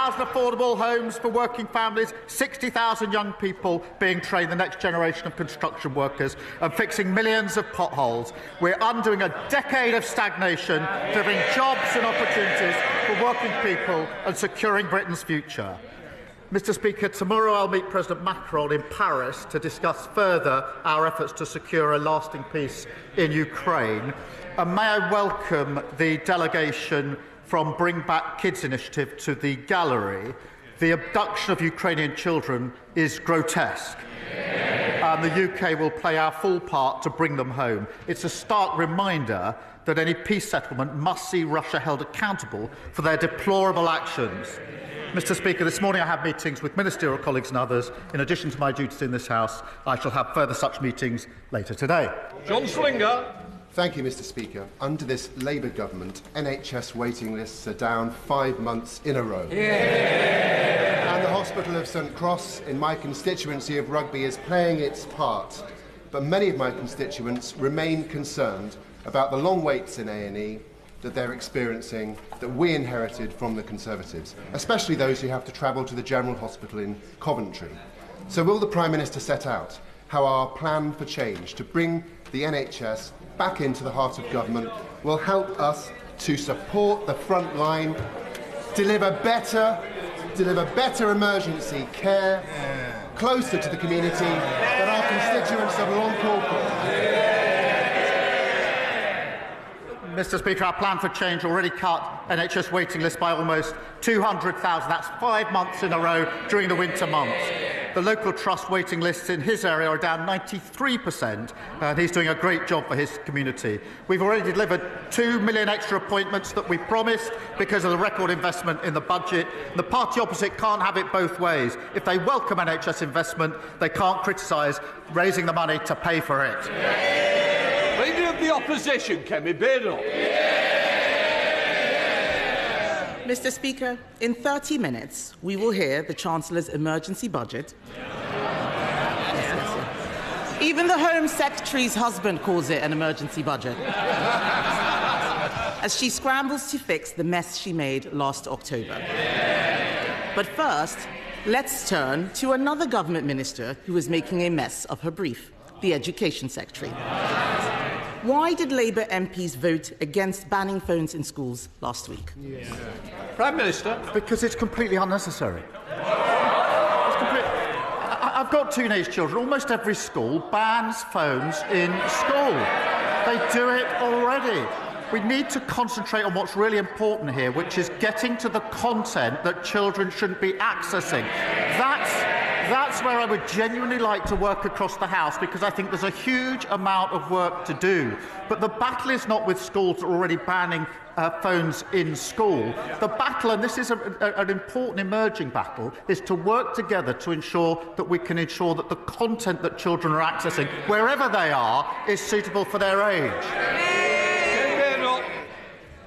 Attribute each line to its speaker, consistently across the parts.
Speaker 1: 60,000 affordable homes for working families, 60,000 young people being trained, the next generation of construction workers, and fixing millions of potholes. We're undoing a decade of stagnation, delivering jobs and opportunities for working people and securing Britain's future. Mr. Speaker, tomorrow I'll meet President Macron in Paris to discuss further our efforts to secure a lasting peace in Ukraine. And may I welcome the delegation from Bring Back Kids initiative to the gallery. The abduction of Ukrainian children is grotesque. And the UK will play our full part to bring them home. It's a stark reminder that any peace settlement must see Russia held accountable for their deplorable actions. Mr. Speaker, this morning I have meetings with ministerial colleagues and others. In addition to my duties in this House, I shall have further such meetings later today.
Speaker 2: John Slinger.
Speaker 3: Thank you, Mr. Speaker. Under this Labour government, NHS waiting lists are down 5 months in a row. Yeah. And the Hospital of St Cross in my constituency of Rugby is playing its part. But many of my constituents remain concerned about the long waits in A&E that they're experiencing, that we inherited from the Conservatives, especially those who have to travel to the General Hospital in Coventry. So will the Prime Minister set out how our plan for change to bring the NHS back into the heart of government will help us to support the front line, deliver better emergency care closer to the community that our constituents have long called for?
Speaker 1: Mr. Speaker, our plan for change already cut NHS waiting lists by almost 200,000. That's 5 months in a row during the winter months. The local trust waiting lists in his area are down 93%, and he's doing a great job for his community. We've already delivered 2 million extra appointments that we promised because of the record investment in the budget. The party opposite can't have it both ways. If they welcome NHS investment, they can't criticise raising the money to pay for it.
Speaker 2: Leader of the Opposition, Kemi Beardall.
Speaker 4: Mr. Speaker, in 30 minutes, we will hear the Chancellor's emergency budget. Yes. Even the Home Secretary's husband calls it an emergency budget. As she scrambles to fix the mess she made last October. But first, let's turn to another government minister who is making a mess of her brief, the Education Secretary. Why did Labour MPs vote against banning phones in schools last week?
Speaker 2: Prime Minister.
Speaker 1: Because it's completely unnecessary. I've got teenage children. Almost every school bans phones in school. They do it already. We need to concentrate on what's really important here, which is getting to the content that children shouldn't be accessing. That's where I would genuinely like to work across the House, because I think there's a huge amount of work to do. But the battle is not with schools that are already banning phones in school. The battle, and this is an important emerging battle, is to work together to ensure that we can ensure that the content that children are accessing, wherever they are, is suitable for their age.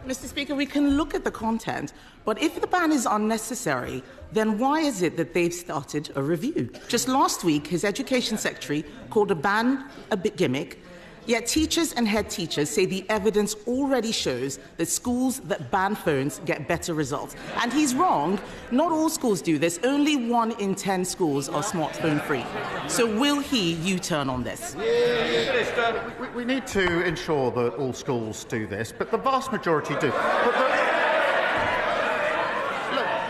Speaker 4: Mr. Speaker, we can look at the content, but if the ban is unnecessary, then why is it that they've started a review? Just last week, his Education Secretary called a ban a bit gimmick, yet teachers and head teachers say the evidence already shows that schools that ban phones get better results. And he's wrong. Not all schools do this. Only 1 in 10 schools are smartphone-free. So will he U-turn on this?
Speaker 1: We need to ensure that all schools do this, but the vast majority do.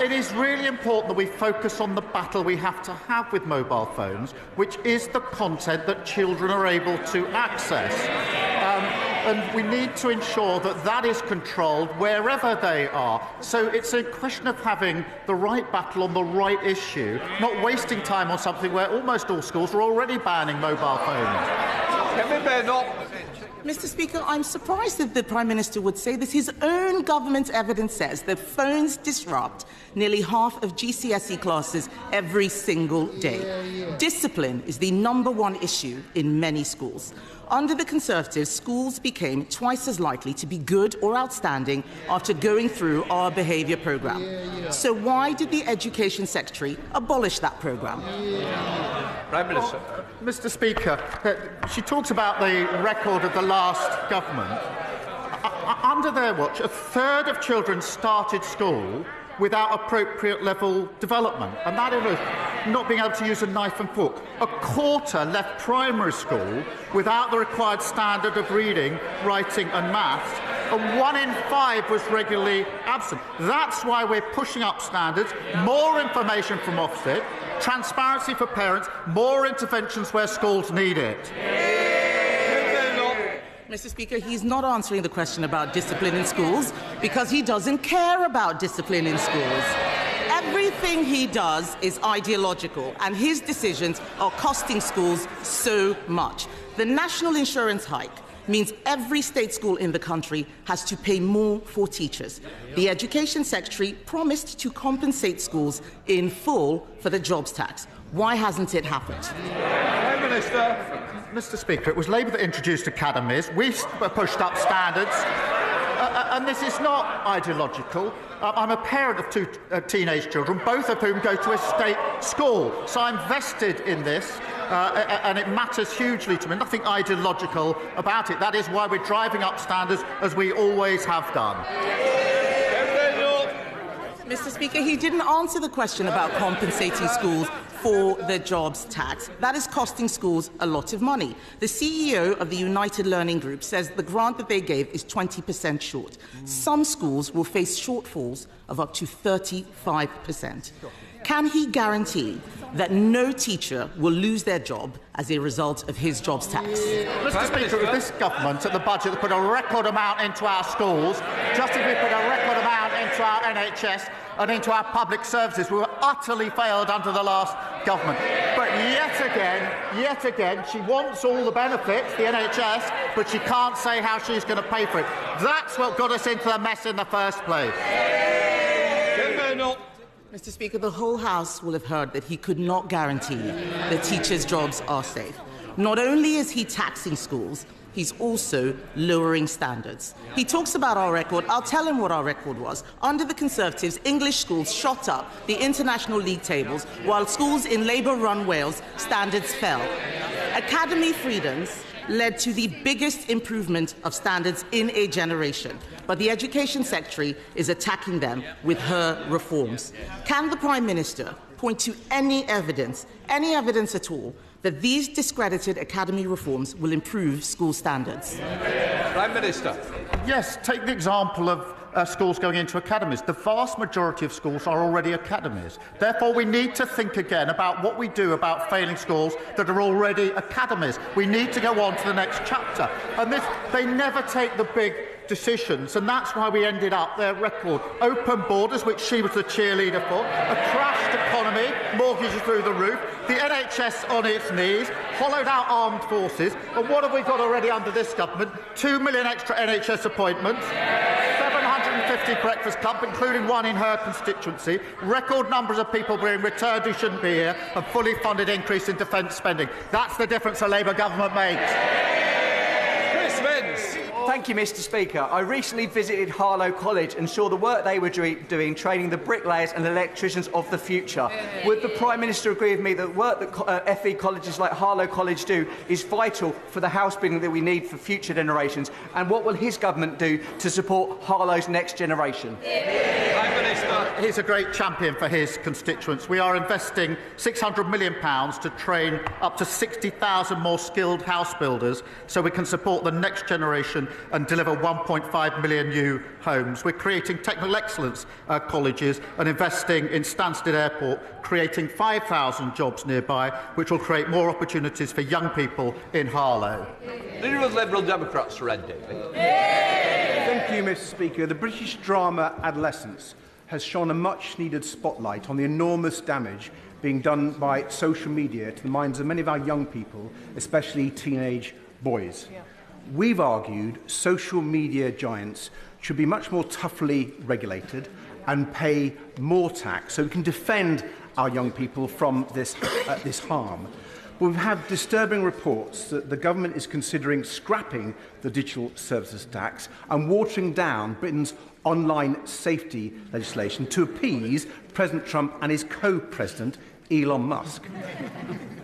Speaker 1: It is really important that we focus on the battle we have to have with mobile phones, which is the content that children are able to access. And we need to ensure that that is controlled wherever they are. So it's a question of having the right battle on the right issue, not wasting time on something where almost all schools are already banning mobile phones.
Speaker 4: Mr. Speaker, I'm surprised that the Prime Minister would say this. His own government evidence says that phones disrupt nearly half of GCSE classes every single day. Discipline is the #1 issue in many schools. Under the Conservatives, schools became twice as likely to be good or outstanding after going through our behaviour programme. So why did the Education Secretary abolish that programme?
Speaker 2: Prime Minister.
Speaker 1: Mr. Speaker, she talks about the record of the last government. Under their watch, 1/3 of children started school without appropriate level development, and that is not being able to use a knife and fork. A quarter left primary school without the required standard of reading, writing and maths, and 1 in 5 was regularly absent. That's why we're pushing up standards, more information from Ofsted, transparency for parents, more interventions where schools need it.
Speaker 4: Mr. Speaker, he's not answering the question about discipline in schools because he doesn't care about discipline in schools. Everything he does is ideological, and his decisions are costing schools so much. The national insurance hike means every state school in the country has to pay more for teachers. The Education Secretary promised to compensate schools in full for the jobs tax. Why hasn't it happened?
Speaker 2: Prime Minister.
Speaker 1: Mr. Speaker, it was Labour that introduced academies. We pushed up standards. And this is not ideological. I'm a parent of 2 teenage children, both of whom go to a state school. So I'm vested in this, and it matters hugely to me. Nothing ideological about it. That is why we're driving up standards, as we always have done.
Speaker 4: Mr. Speaker, he didn't answer the question about compensating schools for the jobs tax. That is costing schools a lot of money. The CEO of the United Learning Group says the grant that they gave is 20% short. Some schools will face shortfalls of up to 35%. Can he guarantee that no teacher will lose their job as a result of his jobs tax?
Speaker 1: Mr. Speaker, it was this government at the budget that put a record amount into our schools, just as we put a record amount into our NHS and into our public services. We were utterly failed under the last government. But yet again, she wants all the benefits, the NHS, but she can't say how she's going to pay for it. That's what got us into the mess in the first place.
Speaker 4: Mr. Speaker, the whole House will have heard that he could not guarantee that teachers' jobs are safe. Not only is he taxing schools, he's also lowering standards. He talks about our record. I'll tell him what our record was. Under the Conservatives, English schools shot up the international league tables, while schools in Labour-run Wales, standards fell. Academy freedoms led to the biggest improvement of standards in a generation. But the Education Secretary is attacking them with her reforms. Can the Prime Minister point to any evidence at all, that these discredited academy reforms will improve school standards?
Speaker 2: Prime Minister.
Speaker 1: Yes, take the example of schools going into academies. The vast majority of schools are already academies. Therefore, we need to think again about what we do about failing schools that are already academies. We need to go on to the next chapter. And they never take the big decisions, and that's why we ended up their record. Open borders, which she was the cheerleader for, a crashed economy, mortgages through the roof, the NHS on its knees, hollowed out armed forces, and what have we got already under this government? 2 million extra NHS appointments, 750 breakfast clubs, including one in her constituency, record numbers of people being returned who shouldn't be here, and fully funded increase in defence spending. That's the difference a Labour government makes.
Speaker 5: Thank you, Mr. Speaker. I recently visited Harlow College and saw the work they were doing, training the bricklayers and electricians of the future. Would the Prime Minister agree with me that work that FE colleges like Harlow College do is vital for the house building that we need for future generations? And what will his government do to support Harlow's next generation?
Speaker 2: Prime Minister.
Speaker 1: He's a great champion for his constituents. We are investing £600 million to train up to 60,000 more skilled house builders so we can support the next generation and deliver 1.5 million new homes. We're creating technical excellence colleges and investing in Stansted Airport, creating 5,000 jobs nearby, which will create more opportunities for young people in Harlow.
Speaker 2: Leader of Liberal Democrats, Red David.
Speaker 6: Thank you, Mr. Speaker. The British drama Adolescence has shone a much-needed spotlight on the enormous damage being done by social media to the minds of many of our young people, especially teenage boys. We've argued social media giants should be much more toughly regulated and pay more tax so we can defend our young people from this harm. We've had disturbing reports that the government is considering scrapping the digital services tax and watering down Britain's online safety legislation to appease President Trump and his co-president, Elon Musk.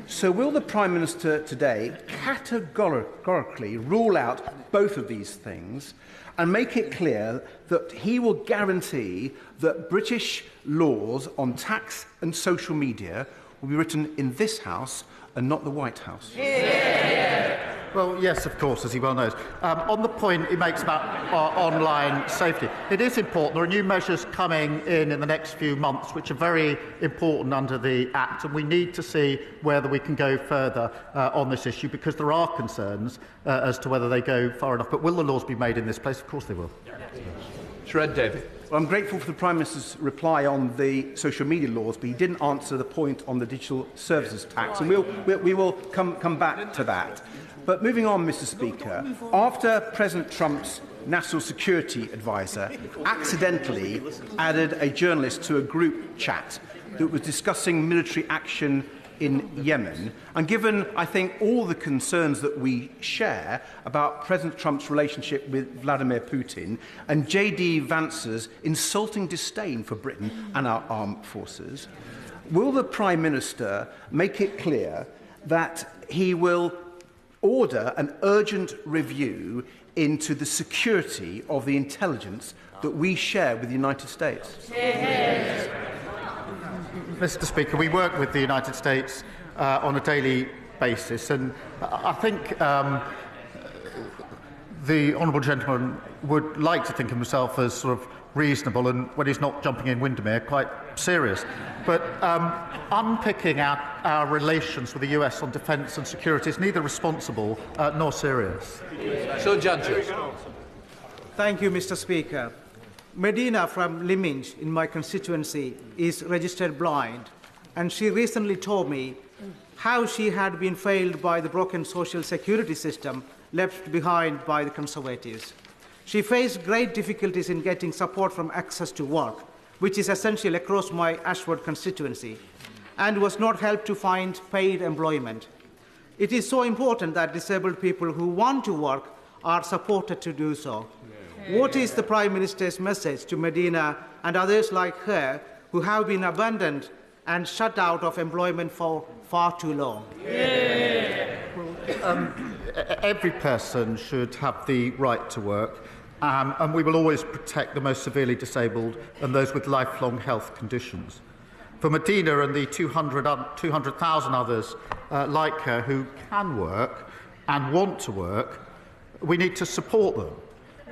Speaker 6: So will the Prime Minister today categorically rule out both of these things and make it clear that he will guarantee that British laws on tax and social media will be written in this House and not the White House?
Speaker 1: Well, yes, of course, as he well knows. On the point he makes about online safety, it is important. There are new measures coming in the next few months which are very important under the Act, and we need to see whether we can go further on this issue, because there are concerns as to whether they go far enough. But will the laws be made in this place? Of course they will.
Speaker 2: David.
Speaker 6: Well, I'm grateful for the Prime Minister's reply on the social media laws, but he didn't answer the point on the digital services tax, and we will come back to that. But moving on, Mr. Speaker, after President Trump's national security advisor accidentally added a journalist to a group chat that was discussing military action in Yemen, and given, I think, all the concerns that we share about President Trump's relationship with Vladimir Putin and J.D. Vance's insulting disdain for Britain and our armed forces, will the Prime Minister make it clear that he will order an urgent review into the security of the intelligence that we share with the United States?
Speaker 1: Mr. Speaker, we work with the United States on a daily basis, and I think the honourable gentleman would like to think of himself as sort of reasonable, and when he's not jumping in Windermere, quite serious. But unpicking our relations with the US on defence and security is neither responsible nor serious.
Speaker 2: So, Chancellor.
Speaker 7: Thank you, Mr. Speaker. Medina from Lyminge in my constituency is registered blind, and she recently told me how she had been failed by the broken social security system left behind by the Conservatives. She faced great difficulties in getting support from access to work, which is essential across my Ashford constituency, and was not helped to find paid employment. It is so important that disabled people who want to work are supported to do so. What is the Prime Minister's message to Medina and others like her who have been abandoned and shut out of employment for far too long?
Speaker 1: Every person should have the right to work, and we will always protect the most severely disabled and those with lifelong health conditions. For Medina and the 200,000 others like her who can work and want to work, we need to support them.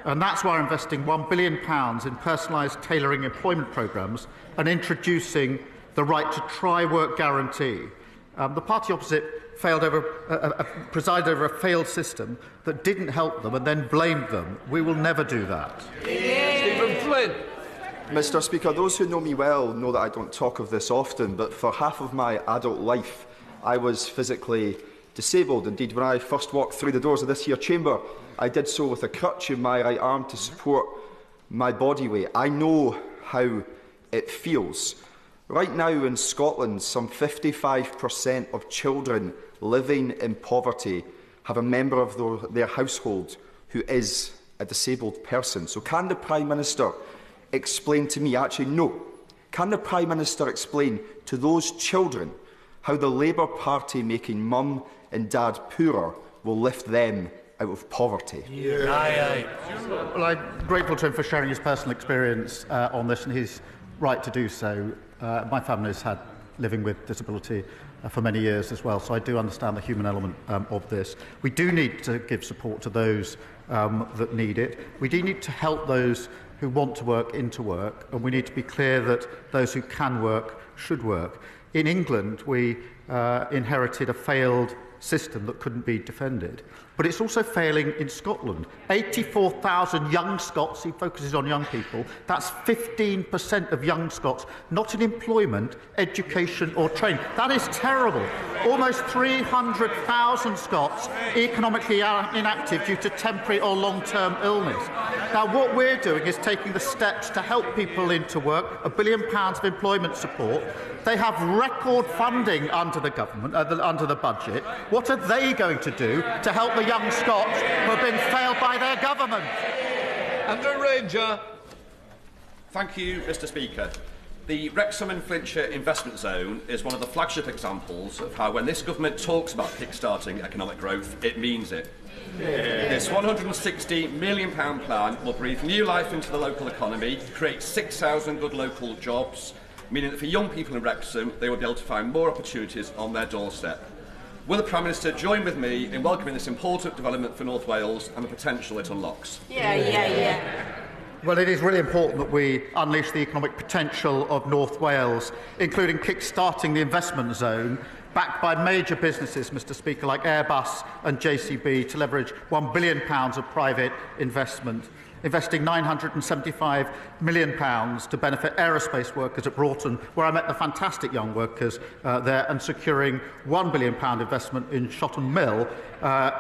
Speaker 1: And that's why we're investing £1 billion in personalised tailoring employment programmes and introducing the right to try work guarantee. The party opposite presided over a failed system that didn't help them and then blamed them. We will never do that.
Speaker 2: Stephen Flynn.
Speaker 8: Mr. Speaker, those who know me well know that I don't talk of this often, but for half of my adult life I was physically disabled. Indeed, when I first walked through the doors of this here chamber, I did so with a crutch in my right arm to support my body weight. I know how it feels. Right now in Scotland, some 55% of children living in poverty have a member of their household who is a disabled person. So can the Prime Minister explain to me, actually no, can the Prime Minister explain to those children how the Labour Party making mum and dad poorer will lift them out of poverty?
Speaker 1: Well, I'm grateful to him for sharing his personal experience on this, and his right to do so. My family has had living with disability for many years as well, so I do understand the human element of this. We do need to give support to those that need it. We do need to help those who want to work into work, and we need to be clear that those who can work should work. In England, we inherited a failed system that couldn't be defended. But it's also failing in Scotland. 84,000 young Scots, he focuses on young people, that's 15% of young Scots not in employment, education or training. That is terrible. Almost 300,000 Scots economically inactive due to temporary or long-term illness. Now, what we're doing is taking the steps to help people into work, £1 billion of employment support. They have record funding under the government, under the budget. What are they going to do to help the young Scots who have been failed by their government?
Speaker 2: Andrew Ranger.
Speaker 9: Thank you, Mr. Speaker. The Wrexham and Flintshire investment zone is one of the flagship examples of how when this government talks about kick-starting economic growth, it means it. This £160 million plan will breathe new life into the local economy, create 6,000 good local jobs, meaning that for young people in Wrexham, they will be able to find more opportunities on their doorstep. Will the Prime Minister join with me in welcoming this important development for North Wales and the potential it unlocks?
Speaker 1: Yeah. Well, it is really important that we unleash the economic potential of North Wales, including kick-starting the investment zone, backed by major businesses, Mr Speaker, like Airbus and JCB, to leverage £1 billion of private investment, investing £975 million to benefit aerospace workers at Broughton, where I met the fantastic young workers there, and securing £1 billion investment in Shotton Mill,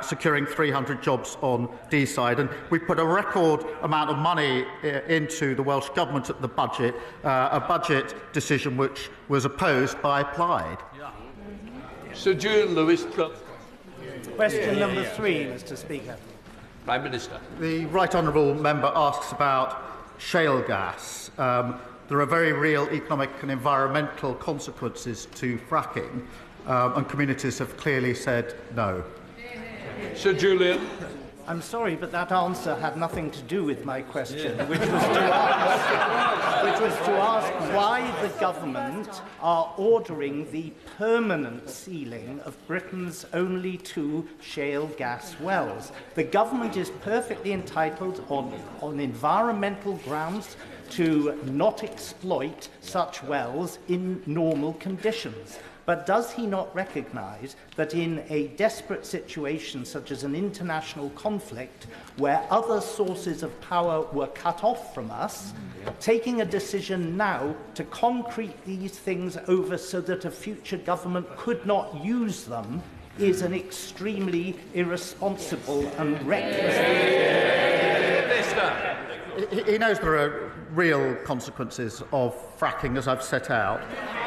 Speaker 1: securing 300 jobs on Deeside. And we put a record amount of money into the Welsh Government at the budget, a budget decision which was opposed by Plaid.
Speaker 2: Sir Julian Lewis.
Speaker 7: Question number 3, Mr Speaker.
Speaker 2: Prime Minister.
Speaker 1: The Right Honourable Member asks about shale gas. There are very real economic and environmental consequences to fracking, and communities have clearly said no.
Speaker 2: Sir Julian.
Speaker 7: I'm sorry, but that answer had nothing to do with my question, which was to ask why the government are ordering the permanent sealing of Britain's only 2 shale gas wells. The government is perfectly entitled on environmental grounds to not exploit such wells in normal conditions. But does he not recognise that in a desperate situation such as an international conflict where other sources of power were cut off from us, taking a decision now to concrete these things over so that a future government could not use them is an extremely irresponsible and reckless thing?
Speaker 1: He knows there are real consequences of fracking, as I've set out.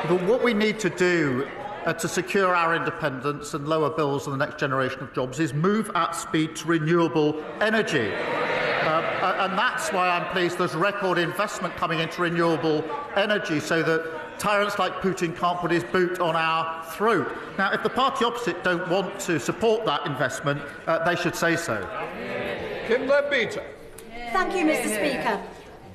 Speaker 1: But what we need to do to secure our independence and lower bills and the next generation of jobs is move at speed to renewable energy. And that's why I'm pleased there's record investment coming into renewable energy so that tyrants like Putin can't put his boot on our throat. Now, if the party opposite don't want to support that investment, they should say so.
Speaker 10: Thank you, Mr Speaker.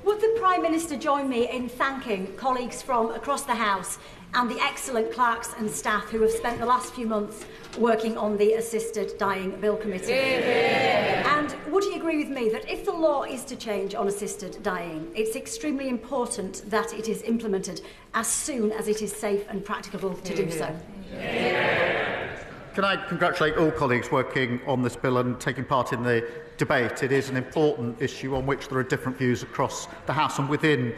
Speaker 10: Would the Prime Minister join me in thanking colleagues from across the House and the excellent clerks and staff who have spent the last few months working on the Assisted Dying Bill Committee? And would he agree with me that if the law is to change on assisted dying, it's extremely important that it is implemented as soon as it is safe and practicable to do so?
Speaker 1: Can I congratulate all colleagues working on this bill and taking part in the debate? It is an important issue on which there are different views across the House and within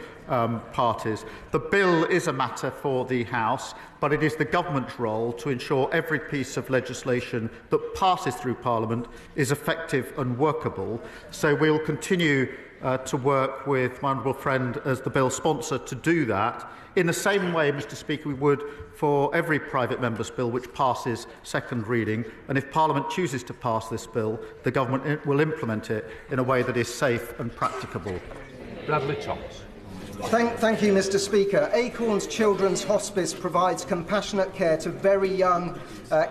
Speaker 1: parties. The bill is a matter for the House, but it is the government's role to ensure every piece of legislation that passes through Parliament is effective and workable. So we will continue to work with my honourable friend as the bill sponsor to do that. In the same way, Mr Speaker, we would for every private member's bill which passes second reading, and if Parliament chooses to pass this bill, the government will implement it in a way that is safe and practicable.
Speaker 2: Bradley Thomas.
Speaker 11: Thank you, Mr Speaker. Acorns Children's Hospice provides compassionate care to very young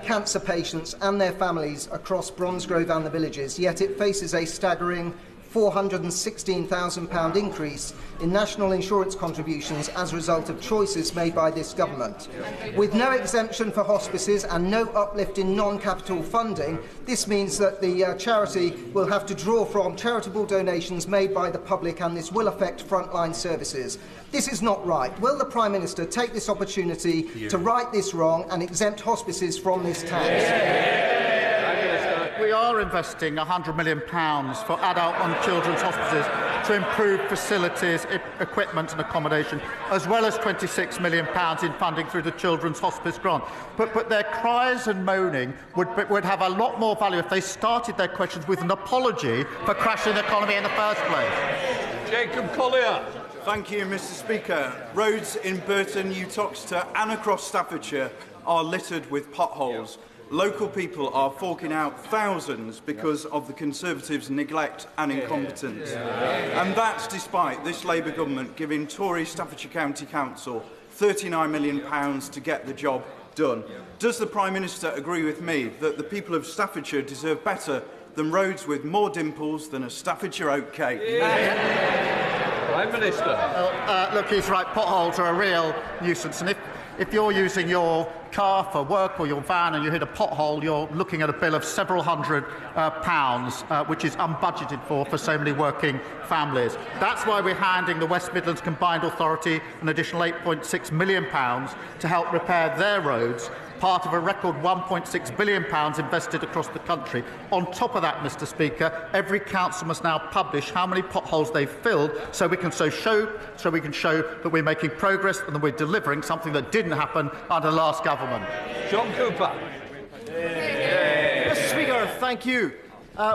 Speaker 11: cancer patients and their families across Bromsgrove and the villages, yet it faces a staggering £416,000 increase in national insurance contributions as a result of choices made by this government. With no exemption for hospices and no uplift in non-capital funding, this means that the charity will have to draw from charitable donations made by the public, and this will affect frontline services. This is not right. Will the Prime Minister take this opportunity to right this wrong and exempt hospices from this tax?
Speaker 1: We are investing £100 million for adult and children's hospices to improve facilities, equipment and accommodation, as well as £26 million in funding through the Children's Hospice Grant. But their cries and moaning would have a lot more value if they started their questions with an apology for crashing the economy in the first place.
Speaker 2: Jacob Collier.
Speaker 12: Thank you, Mr Speaker. Roads in Burton, Uttoxeter and across Staffordshire are littered with potholes. local people are forking out thousands because of the Conservatives' neglect and incompetence. And that's despite this Labour government giving Tory Staffordshire County Council £39 million to get the job done. Does the Prime Minister agree with me that the people of Staffordshire deserve better than roads with more dimples than a Staffordshire oatcake?
Speaker 2: Prime Minister.
Speaker 1: Look, he's right. Potholes are a real nuisance. And if you're using your car for work or your van and you hit a pothole, you're looking at a bill of several hundred pounds, which is unbudgeted for so many working families. That's why we're handing the West Midlands Combined Authority an additional £8.6 million to help repair their roads, part of a record £1.6 billion invested across the country. On top of that, Mr Speaker, every council must now publish how many potholes they've filled so we can show that we're making progress and that we're delivering something that didn't happen under the last government.
Speaker 2: John Cooper.
Speaker 13: Mr Speaker, thank you.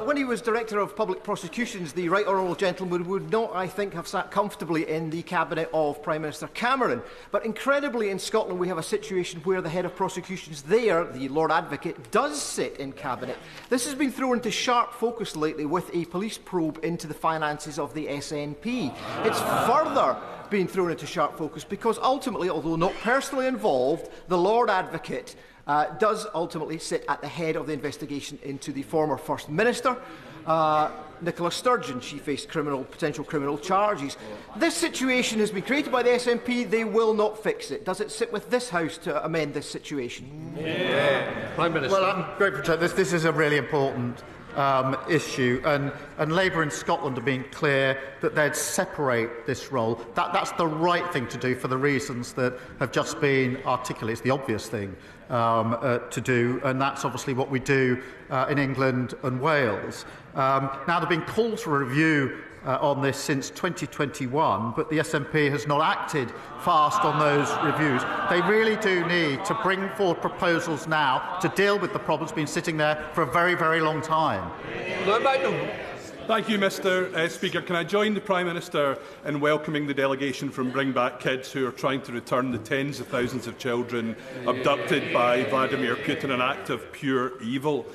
Speaker 13: When he was Director of Public Prosecutions, the Right Honourable Gentleman would not, I think, have sat comfortably in the Cabinet of Prime Minister Cameron. But incredibly, in Scotland, we have a situation where the Head of Prosecutions there, the Lord Advocate, does sit in Cabinet. This has been thrown into sharp focus lately with a police probe into the finances of the SNP. It's further been thrown into sharp focus because ultimately, although not personally involved, the Lord Advocate does ultimately sit at the head of the investigation into the former First Minister, Nicola Sturgeon. She faced potential criminal charges. This situation has been created by the SNP. They will not fix it. Does it sit with this House to amend this situation?
Speaker 2: Prime Minister.
Speaker 1: Well, I'm grateful to this is a really important issue, and Labour in Scotland have been clear that they'd separate this role. That's the right thing to do for the reasons that have just been articulated. It's the obvious thing to do, and that's obviously what we do in England and Wales. Now, there have been calls for a review on this since 2021, but the SNP has not acted fast on those reviews. They really do need to bring forward proposals now to deal with the problems been sitting there for a very, very long time.
Speaker 14: Thank you, Mr Speaker. Can I join the Prime Minister in welcoming the delegation from Bring Back Kids, who are trying to return the tens of thousands of children abducted by Vladimir Putin, an act of pure evil.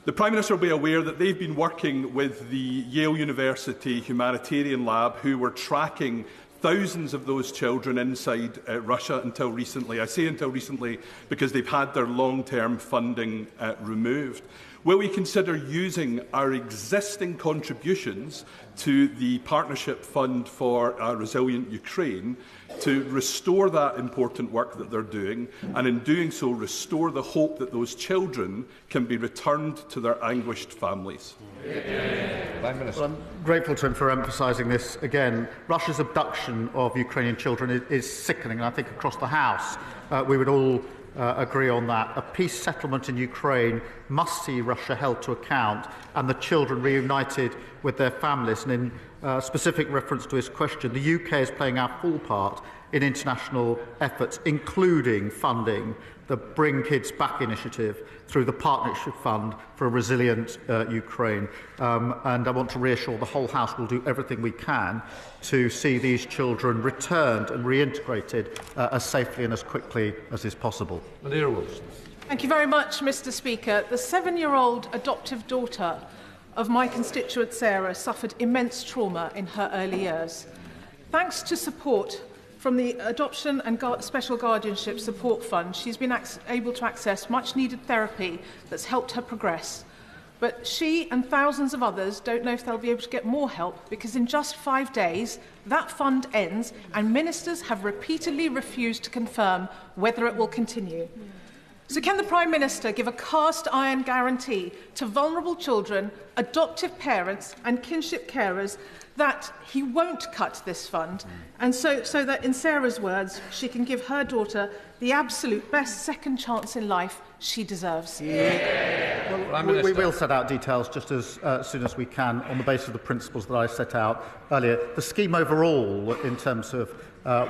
Speaker 14: The Prime Minister will be aware that they've been working with the Yale University Humanitarian Lab, who were tracking thousands of those children inside Russia until recently. I say until recently because they've had their long-term funding removed. Will we consider using our existing contributions to the Partnership Fund for a Resilient Ukraine to restore that important work that they're doing, and in doing so restore the hope that those children can be returned to their anguished families?
Speaker 1: Well, I'm grateful to him for emphasising this again. Russia's abduction of Ukrainian children is sickening, and I think across the House we would all agree on that. A peace settlement in Ukraine must see Russia held to account and the children reunited with their families. And in specific reference to his question, the UK is playing our full part in international efforts, including funding the Bring Kids Back initiative through the Partnership Fund for a Resilient Ukraine. And I want to reassure the whole House we'll do everything we can to see these children returned and reintegrated as safely and as quickly as is possible.
Speaker 15: Thank you very much, Mr Speaker. The 7-year-old adoptive daughter of my constituent Sarah suffered immense trauma in her early years. Thanks to support from the Adoption and Special Guardianship Support Fund, she's been able to access much-needed therapy that's helped her progress. But she and thousands of others don't know if they'll be able to get more help, because in just 5 days, that fund ends and ministers have repeatedly refused to confirm whether it will continue. So can the Prime Minister give a cast-iron guarantee to vulnerable children, adoptive parents and kinship carers that he won't cut this fund, and so that, in Sarah's words, she can give her daughter the absolute best second chance in life she deserves?
Speaker 1: Well, we will set out details just as soon as we can on the basis of the principles that I set out earlier. The scheme overall, in terms of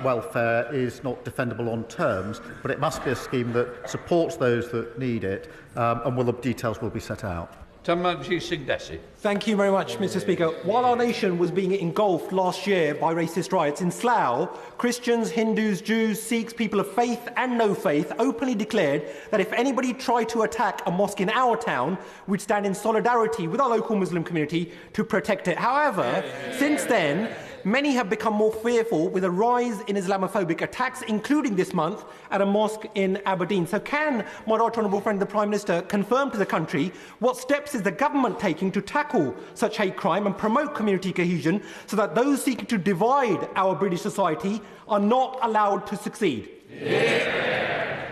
Speaker 1: welfare, is not defendable on terms, but it must be a scheme that supports those that need it, and the details will be set out.
Speaker 16: Thank you very much, Mr. Speaker. While our nation was being engulfed last year by racist riots in Slough, Christians, Hindus, Jews, Sikhs, people of faith and no faith openly declared that if anybody tried to attack a mosque in our town, we'd stand in solidarity with our local Muslim community to protect it. However, since then, many have become more fearful with a rise in Islamophobic attacks, including this month at a mosque in Aberdeen. So can my right honourable friend, the Prime Minister, confirm to the country what steps is the government taking to tackle such hate crime and promote community cohesion so that those seeking to divide our British society are not allowed to succeed?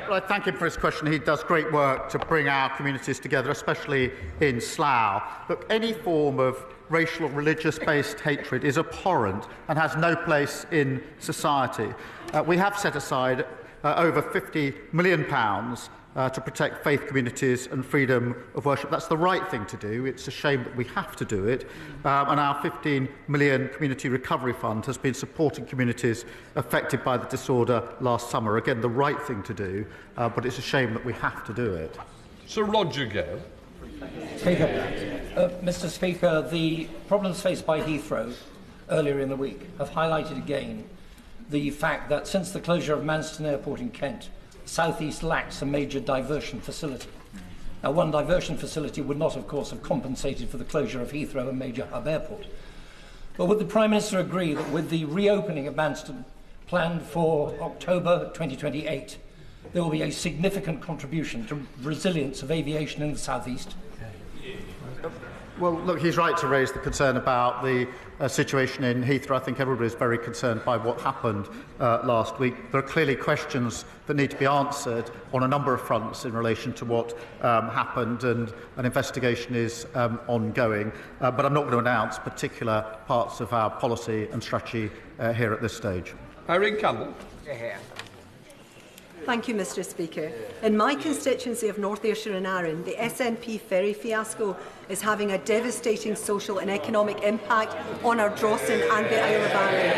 Speaker 1: Well, I thank him for his question. He does great work to bring our communities together, especially in Slough. Look, any form of racial or religious-based hatred is abhorrent and has no place in society. We have set aside over £50 million to protect faith communities and freedom of worship. That's the right thing to do. It's a shame that we have to do it. And our £15 million Community Recovery Fund has been supporting communities affected by the disorder last summer. Again, the right thing to do, but it's a shame that we have to do it.
Speaker 2: Sir Roger Gale.
Speaker 17: Mr. Speaker, the problems faced by Heathrow earlier in the week have highlighted again the fact that since the closure of Manston Airport in Kent, South East lacks a major diversion facility. Now, one diversion facility would not, of course, have compensated for the closure of Heathrow, a major hub airport. But would the Prime Minister agree that with the reopening of Manston planned for October 2028, there will be a significant contribution to resilience of aviation in the South East?
Speaker 1: Well, look, he's right to raise the concern about the situation in Heathrow. I think everybody is very concerned by what happened last week. There are clearly questions that need to be answered on a number of fronts in relation to what happened, and an investigation is ongoing. But I'm not going to announce particular parts of our policy and strategy here at this stage.
Speaker 2: Irene Campbell.
Speaker 18: Thank you, Mr. Speaker. In my constituency of North Ayrshire and Arran, the SNP ferry fiasco is having a devastating social and economic impact on our Drawson and the Isle of Arran.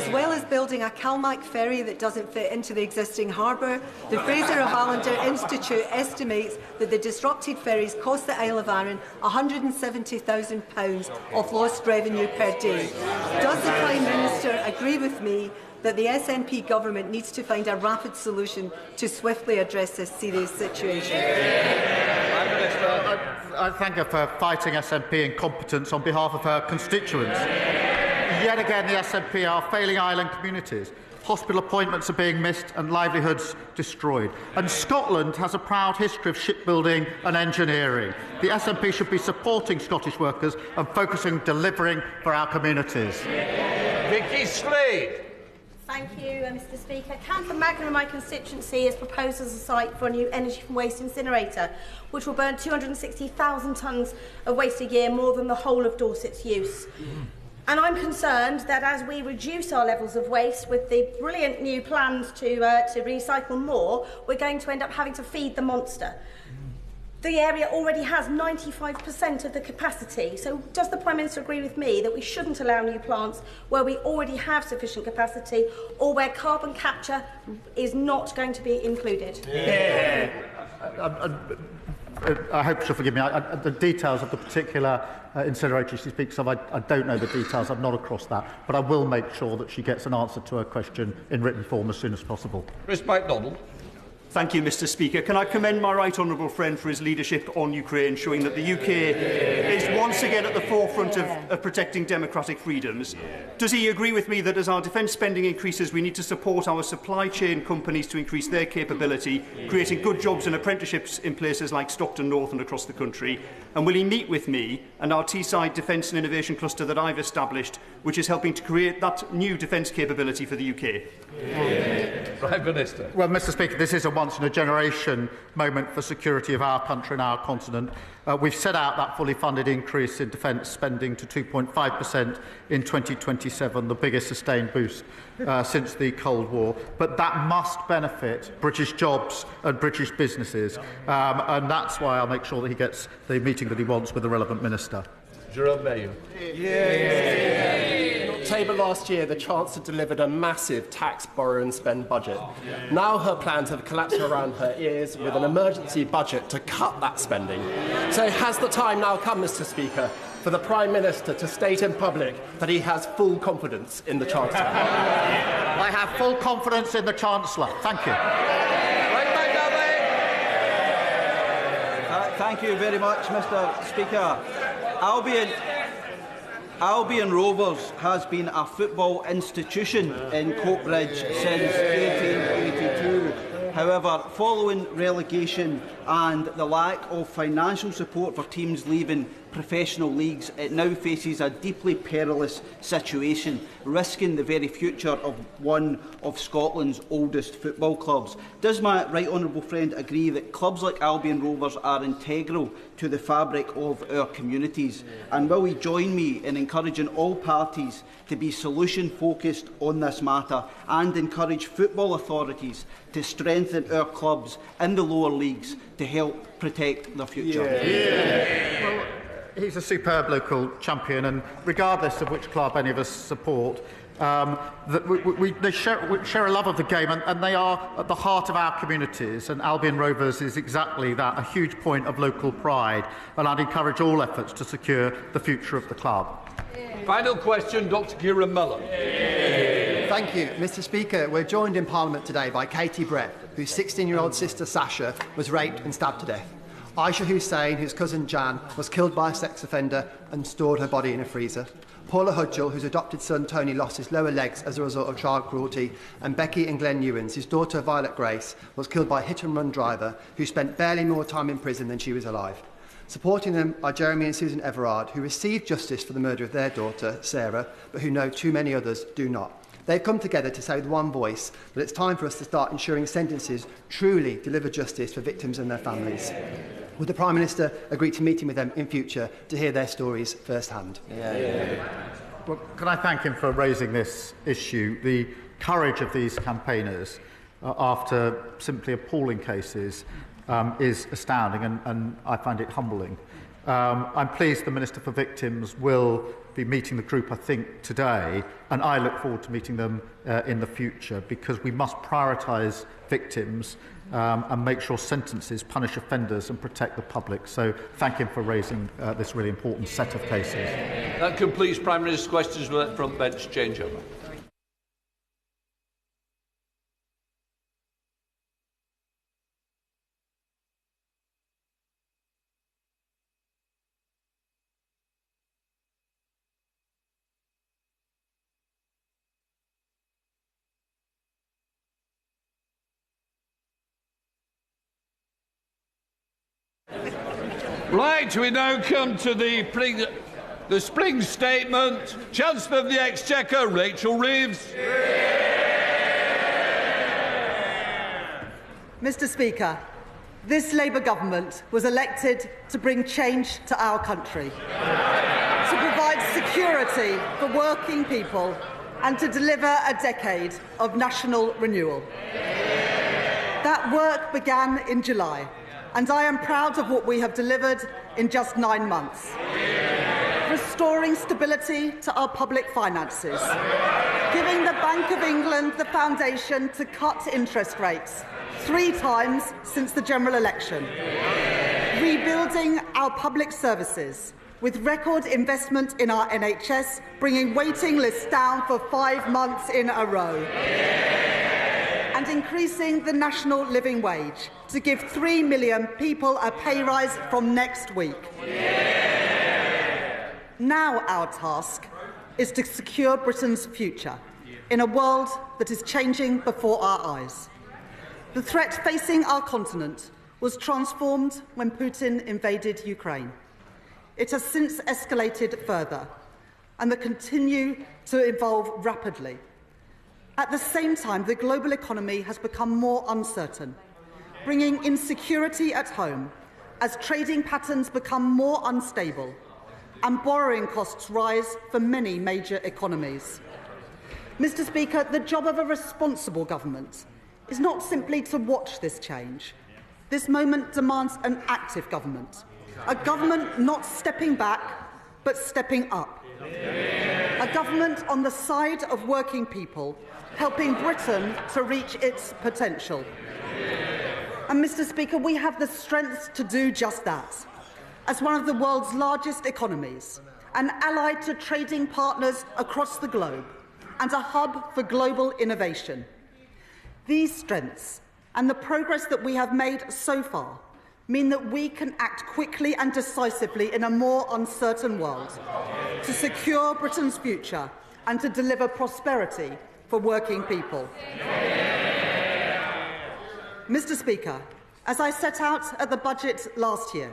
Speaker 18: As well as building a Calmac ferry that doesn't fit into the existing harbour, the Fraser of Allender Institute estimates that the disrupted ferries cost the Isle of Arran £170,000 of lost revenue per day. Does the Prime Minister agree with me that the SNP government needs to find a rapid solution to swiftly address this serious situation?
Speaker 1: I thank her for fighting SNP incompetence on behalf of her constituents. Yet again, the SNP are failing island communities. Hospital appointments are being missed and livelihoods destroyed. And Scotland has a proud history of shipbuilding and engineering. The SNP should be supporting Scottish workers and focusing on delivering for our communities.
Speaker 2: Vicky Slade.
Speaker 19: Thank you, Mr. Speaker. Camphor Magna in my constituency is proposed as a site for a new energy from waste incinerator, which will burn 260,000 tonnes of waste a year, more than the whole of Dorset's use. And I'm concerned that as we reduce our levels of waste with the brilliant new plans to recycle more, we're going to end up having to feed the monster. The area already has 95% of the capacity. So does the Prime Minister agree with me that we shouldn't allow new plants where we already have sufficient capacity, or where carbon capture is not going to be included?
Speaker 1: I hope she'll forgive me. The details of the particular incinerator she speaks of, I don't know the details. I'm not across that. But I will make sure that she gets an answer to her question in written form as soon as possible.
Speaker 2: Chris MacDonald.
Speaker 6: Thank you, Mr. Speaker. Can I commend my right honourable friend for his leadership on Ukraine, showing that the UK is once again at the forefront of protecting democratic freedoms? Does he agree with me that as our defence spending increases, we need to support our supply chain companies to increase their capability, creating good jobs and apprenticeships in places like Stockton North and across the country? And will he meet with me and our Teesside Defence and Innovation Cluster that I've established, which is helping to create that new defence capability for the UK?
Speaker 2: Prime Minister.
Speaker 1: Well, Mr. Speaker, this is a once-in-a-generation moment for security of our country and our continent. We've set out that fully funded increase in defence spending to 2.5% in 2027, the biggest sustained boost since the Cold War. But that must benefit British jobs and British businesses. And that's why I'll make sure that he gets the meeting that he wants with the relevant minister.
Speaker 2: Jerome Mayo.
Speaker 20: October last year, the Chancellor delivered a massive tax, borrow and spend budget. Now her plans have collapsed around her ears with an emergency budget to cut that spending. So has the time now come, Mr. Speaker, for the Prime Minister to state in public that he has full confidence in the Chancellor?
Speaker 1: I have full confidence in the Chancellor. Thank you.
Speaker 12: Thank you very much, Mr. Speaker. Albion Rovers has been a football institution in Coatbridge since 1882. However, following relegation and the lack of financial support for teams leaving professional leagues, it now faces a deeply perilous situation, risking the very future of one of Scotland's oldest football clubs. Does my right honourable friend agree that clubs like Albion Rovers are integral to the fabric of our communities? And will he join me in encouraging all parties to be solution-focused on this matter and encourage football authorities to strengthen our clubs in the lower leagues to help protect their future?
Speaker 1: Well, he's a superb local champion, and regardless of which club any of us support, they share a love of the game, and they are at the heart of our communities, and Albion Rovers is exactly that, a huge point of local pride, and I'd encourage all efforts to secure the future of the club.
Speaker 2: Final question, Dr Kieran Muller.
Speaker 21: Thank you, Mr. Speaker. We're joined in Parliament today by Katie Brett, whose 16-year-old sister Sasha was raped and stabbed to death. Aisha Hussain, whose cousin Jan was killed by a sex offender and stored her body in a freezer. Paula Hudgell, whose adopted son Tony lost his lower legs as a result of child cruelty. And Becky and Glenn Newens, whose daughter Violet Grace was killed by a hit-and-run driver who spent barely more time in prison than she was alive. Supporting them are Jeremy and Susan Everard, who received justice for the murder of their daughter, Sarah, but who know too many others do not. They've come together to say with one voice that it's time for us to start ensuring sentences truly deliver justice for victims and their families. Would the Prime Minister agree to meeting with them in future to hear their stories firsthand?
Speaker 1: Well, can I thank him for raising this issue? The courage of these campaigners after simply appalling cases is astounding, and I find it humbling. I'm pleased the Minister for Victims will be meeting the group, I think, today, and I look forward to meeting them in the future, because we must prioritise victims and make sure sentences punish offenders and protect the public. So thank him for raising this really important set of cases.
Speaker 2: That completes Prime Minister's questions with that front bench changeover. Right, we now come to the spring statement. Chancellor of the Exchequer, Rachel Reeves.
Speaker 22: Mr. Speaker, this Labour government was elected to bring change to our country, to provide security for working people and to deliver a decade of national renewal. That work began in July, and I am proud of what we have delivered in just 9 months. Restoring stability to our public finances, giving the Bank of England the foundation to cut interest rates 3 times since the general election, rebuilding our public services with record investment in our NHS, bringing waiting lists down for 5 months in a row, and increasing the national living wage to give 3 million people a pay rise from next week. Now our task is to secure Britain's future in a world that is changing before our eyes. The threat facing our continent was transformed when Putin invaded Ukraine. It has since escalated further and will continue to evolve rapidly. At the same time, the global economy has become more uncertain, bringing insecurity at home as trading patterns become more unstable and borrowing costs rise for many major economies. Mr. Speaker, the job of a responsible government is not simply to watch this change. This moment demands an active government, a government not stepping back but stepping up, a government on the side of working people, helping Britain to reach its potential. And, Mr. Speaker, we have the strength to do just that. As one of the world's largest economies, an ally to trading partners across the globe, and a hub for global innovation. These strengths and the progress that we have made so far mean that we can act quickly and decisively in a more uncertain world to secure Britain's future and to deliver prosperity for working people. Mr. Speaker, as I set out at the budget last year,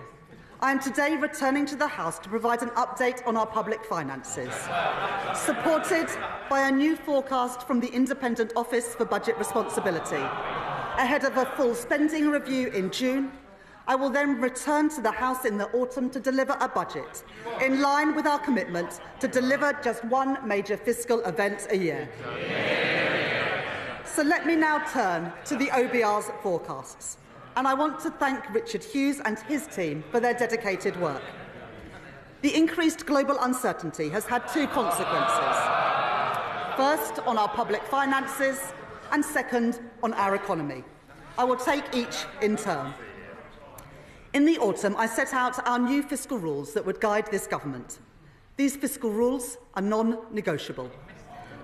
Speaker 22: I am today returning to the House to provide an update on our public finances, supported by a new forecast from the Independent Office for Budget Responsibility. Ahead of a full spending review in June, I will then return to the House in the autumn to deliver a budget in line with our commitment to deliver just one major fiscal event a year. So let me now turn to the OBR's forecasts. And I want to thank Richard Hughes and his team for their dedicated work. The increased global uncertainty has had two consequences. First, on our public finances, and second, on our economy. I will take each in turn. In the autumn, I set out our new fiscal rules that would guide this government. These fiscal rules are non-negotiable.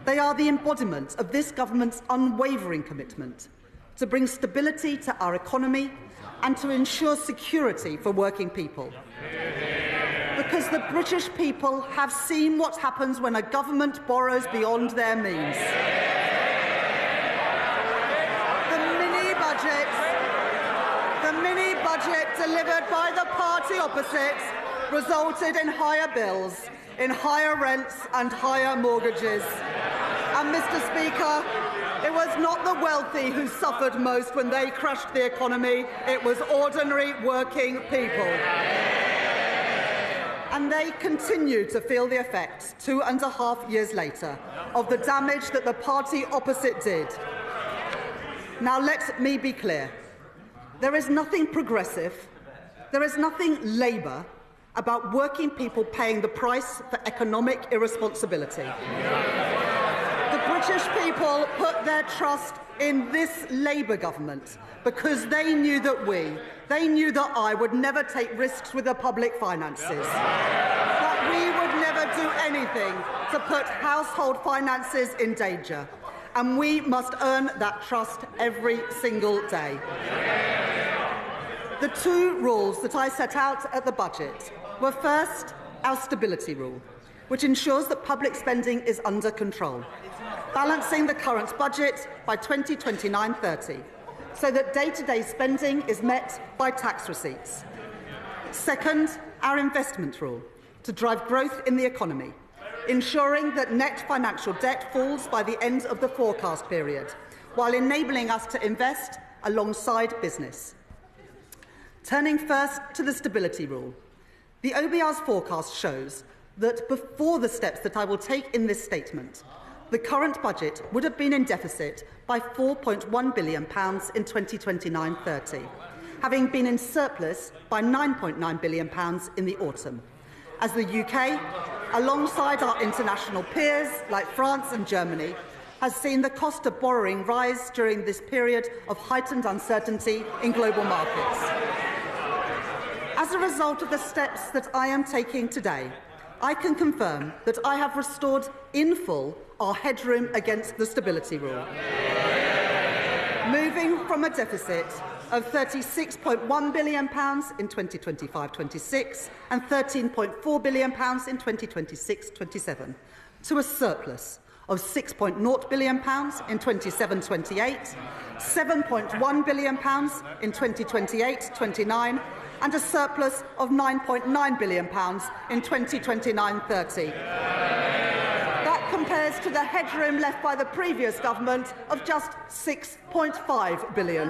Speaker 22: They are the embodiment of this government's unwavering commitment to bring stability to our economy and to ensure security for working people. Because the British people have seen what happens when a government borrows beyond their means. The mini-budget delivered by the party opposite resulted in higher bills, in higher rents and higher mortgages. And, Mr. Speaker, it was not the wealthy who suffered most when they crushed the economy. It was ordinary working people. And they continue to feel the effects 2.5 years later of the damage that the party opposite did. Now let me be clear. There is nothing progressive, there is nothing Labour about working people paying the price for economic irresponsibility. The British people put their trust in this Labour government because they knew that I would never take risks with the public finances, that we would never do anything to put household finances in danger, and we must earn that trust every single day. The two rules that I set out at the budget were first, our stability rule, which ensures that public spending is under control, balancing the current budget by 2029-30, so that day-to-day spending is met by tax receipts. Second, our investment rule, to drive growth in the economy, ensuring that net financial debt falls by the end of the forecast period, while enabling us to invest alongside business. Turning first to the stability rule, the OBR's forecast shows that before the steps that I will take in this statement, the current budget would have been in deficit by £4.1 billion in 2029-30, having been in surplus by £9.9 billion in the autumn, as the UK, alongside our international peers like France and Germany, has seen the cost of borrowing rise during this period of heightened uncertainty in global markets. As a result of the steps that I am taking today, I can confirm that I have restored in full our headroom against the stability rule, moving from a deficit of £36.1 billion in 2025-26 and £13.4 billion in 2026-27 to a surplus of £6.0 billion in 27-28, £7.1 billion in 2028-29 and a surplus of £9.9 billion in 2029-30. That compares to the headroom left by the previous government of just £6.5 billion.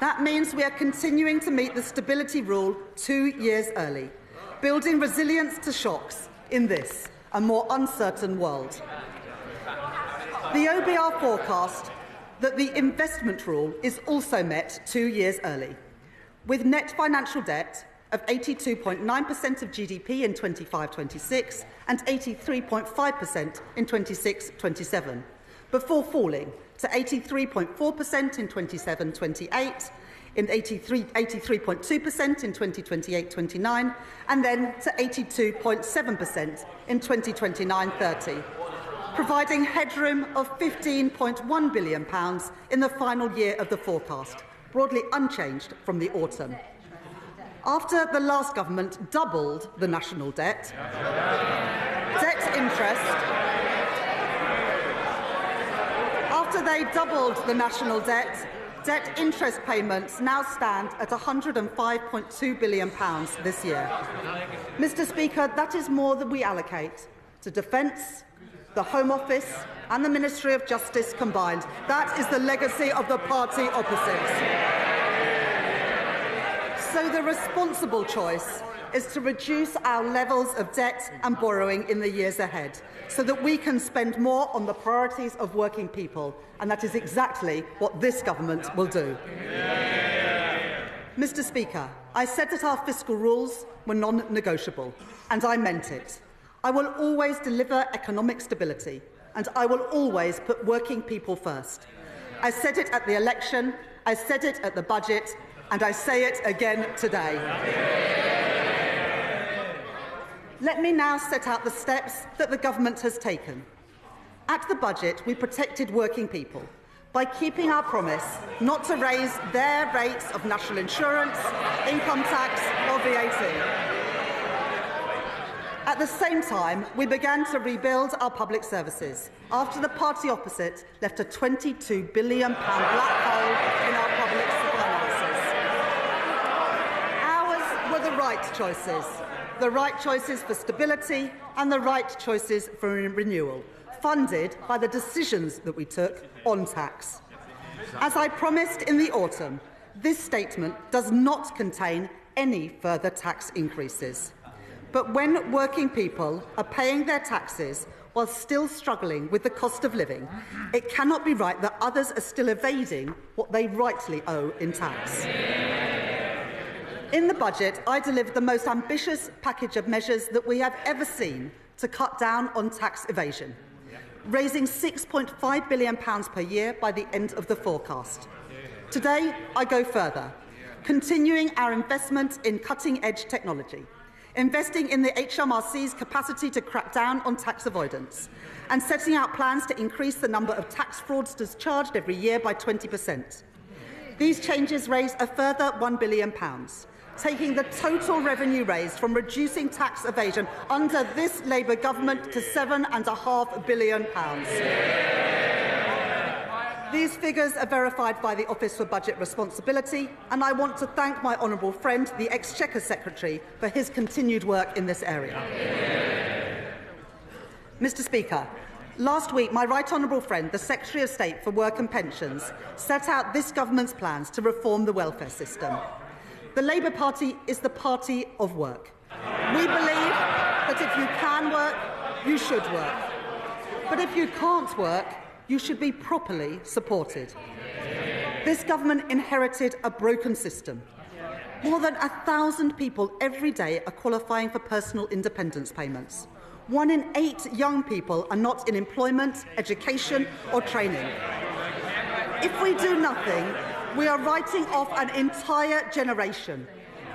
Speaker 22: That means we are continuing to meet the stability rule 2 years early, building resilience to shocks in this, a more uncertain world. The OBR forecast that the investment rule is also met 2 years early, with net financial debt of 82.9% of GDP in 25-26 and 83.5% in 26-27, before falling to 83.4% in 27-28, in 83.2% in 2028-29, and then to 82.7% in 2029-30, providing headroom of £15.1 billion in the final year of the forecast, broadly unchanged from the autumn. After the last government doubled the national debt, debt interest payments now stand at £105.2 billion this year. Mr. Speaker, that is more than we allocate to defence, the Home Office and the Ministry of Justice combined. That is the legacy of the party opposites. So the responsible choice is to reduce our levels of debt and borrowing in the years ahead so that we can spend more on the priorities of working people, and that is exactly what this government will do. Mr. Speaker, I said that our fiscal rules were non-negotiable, and I meant it. I will always deliver economic stability, and I will always put working people first. I said it at the election, I said it at the budget, and I say it again today. Let me now set out the steps that the government has taken. At the budget, we protected working people by keeping our promise not to raise their rates of national insurance, income tax or VAT. At the same time, we began to rebuild our public services after the party opposite left a £22 billion black hole in our public finances. Ours were the right choices for stability and the right choices for renewal, funded by the decisions that we took on tax. As I promised in the autumn, this statement does not contain any further tax increases. But when working people are paying their taxes while still struggling with the cost of living, it cannot be right that others are still evading what they rightly owe in tax. In the budget, I delivered the most ambitious package of measures that we have ever seen to cut down on tax evasion, raising £6.5 billion per year by the end of the forecast. Today, I go further, continuing our investment in cutting-edge technology, investing in the HMRC's capacity to crack down on tax avoidance, and setting out plans to increase the number of tax fraudsters charged every year by 20%. These changes raise a further £1 billion, taking the total revenue raised from reducing tax evasion under this Labour government to £7.5 billion. These figures are verified by the Office for Budget Responsibility, and I want to thank my honourable friend, the Exchequer Secretary, for his continued work in this area. Mr. Speaker, last week my right honourable friend, the Secretary of State for Work and Pensions, set out this government's plans to reform the welfare system. The Labour Party is the party of work. We believe that if you can work, you should work. But if you can't work, you should be properly supported. This government inherited a broken system. More than 1,000 people every day are qualifying for personal independence payments. 1 in 8 young people are not in employment, education or training. If we do nothing, we are writing off an entire generation.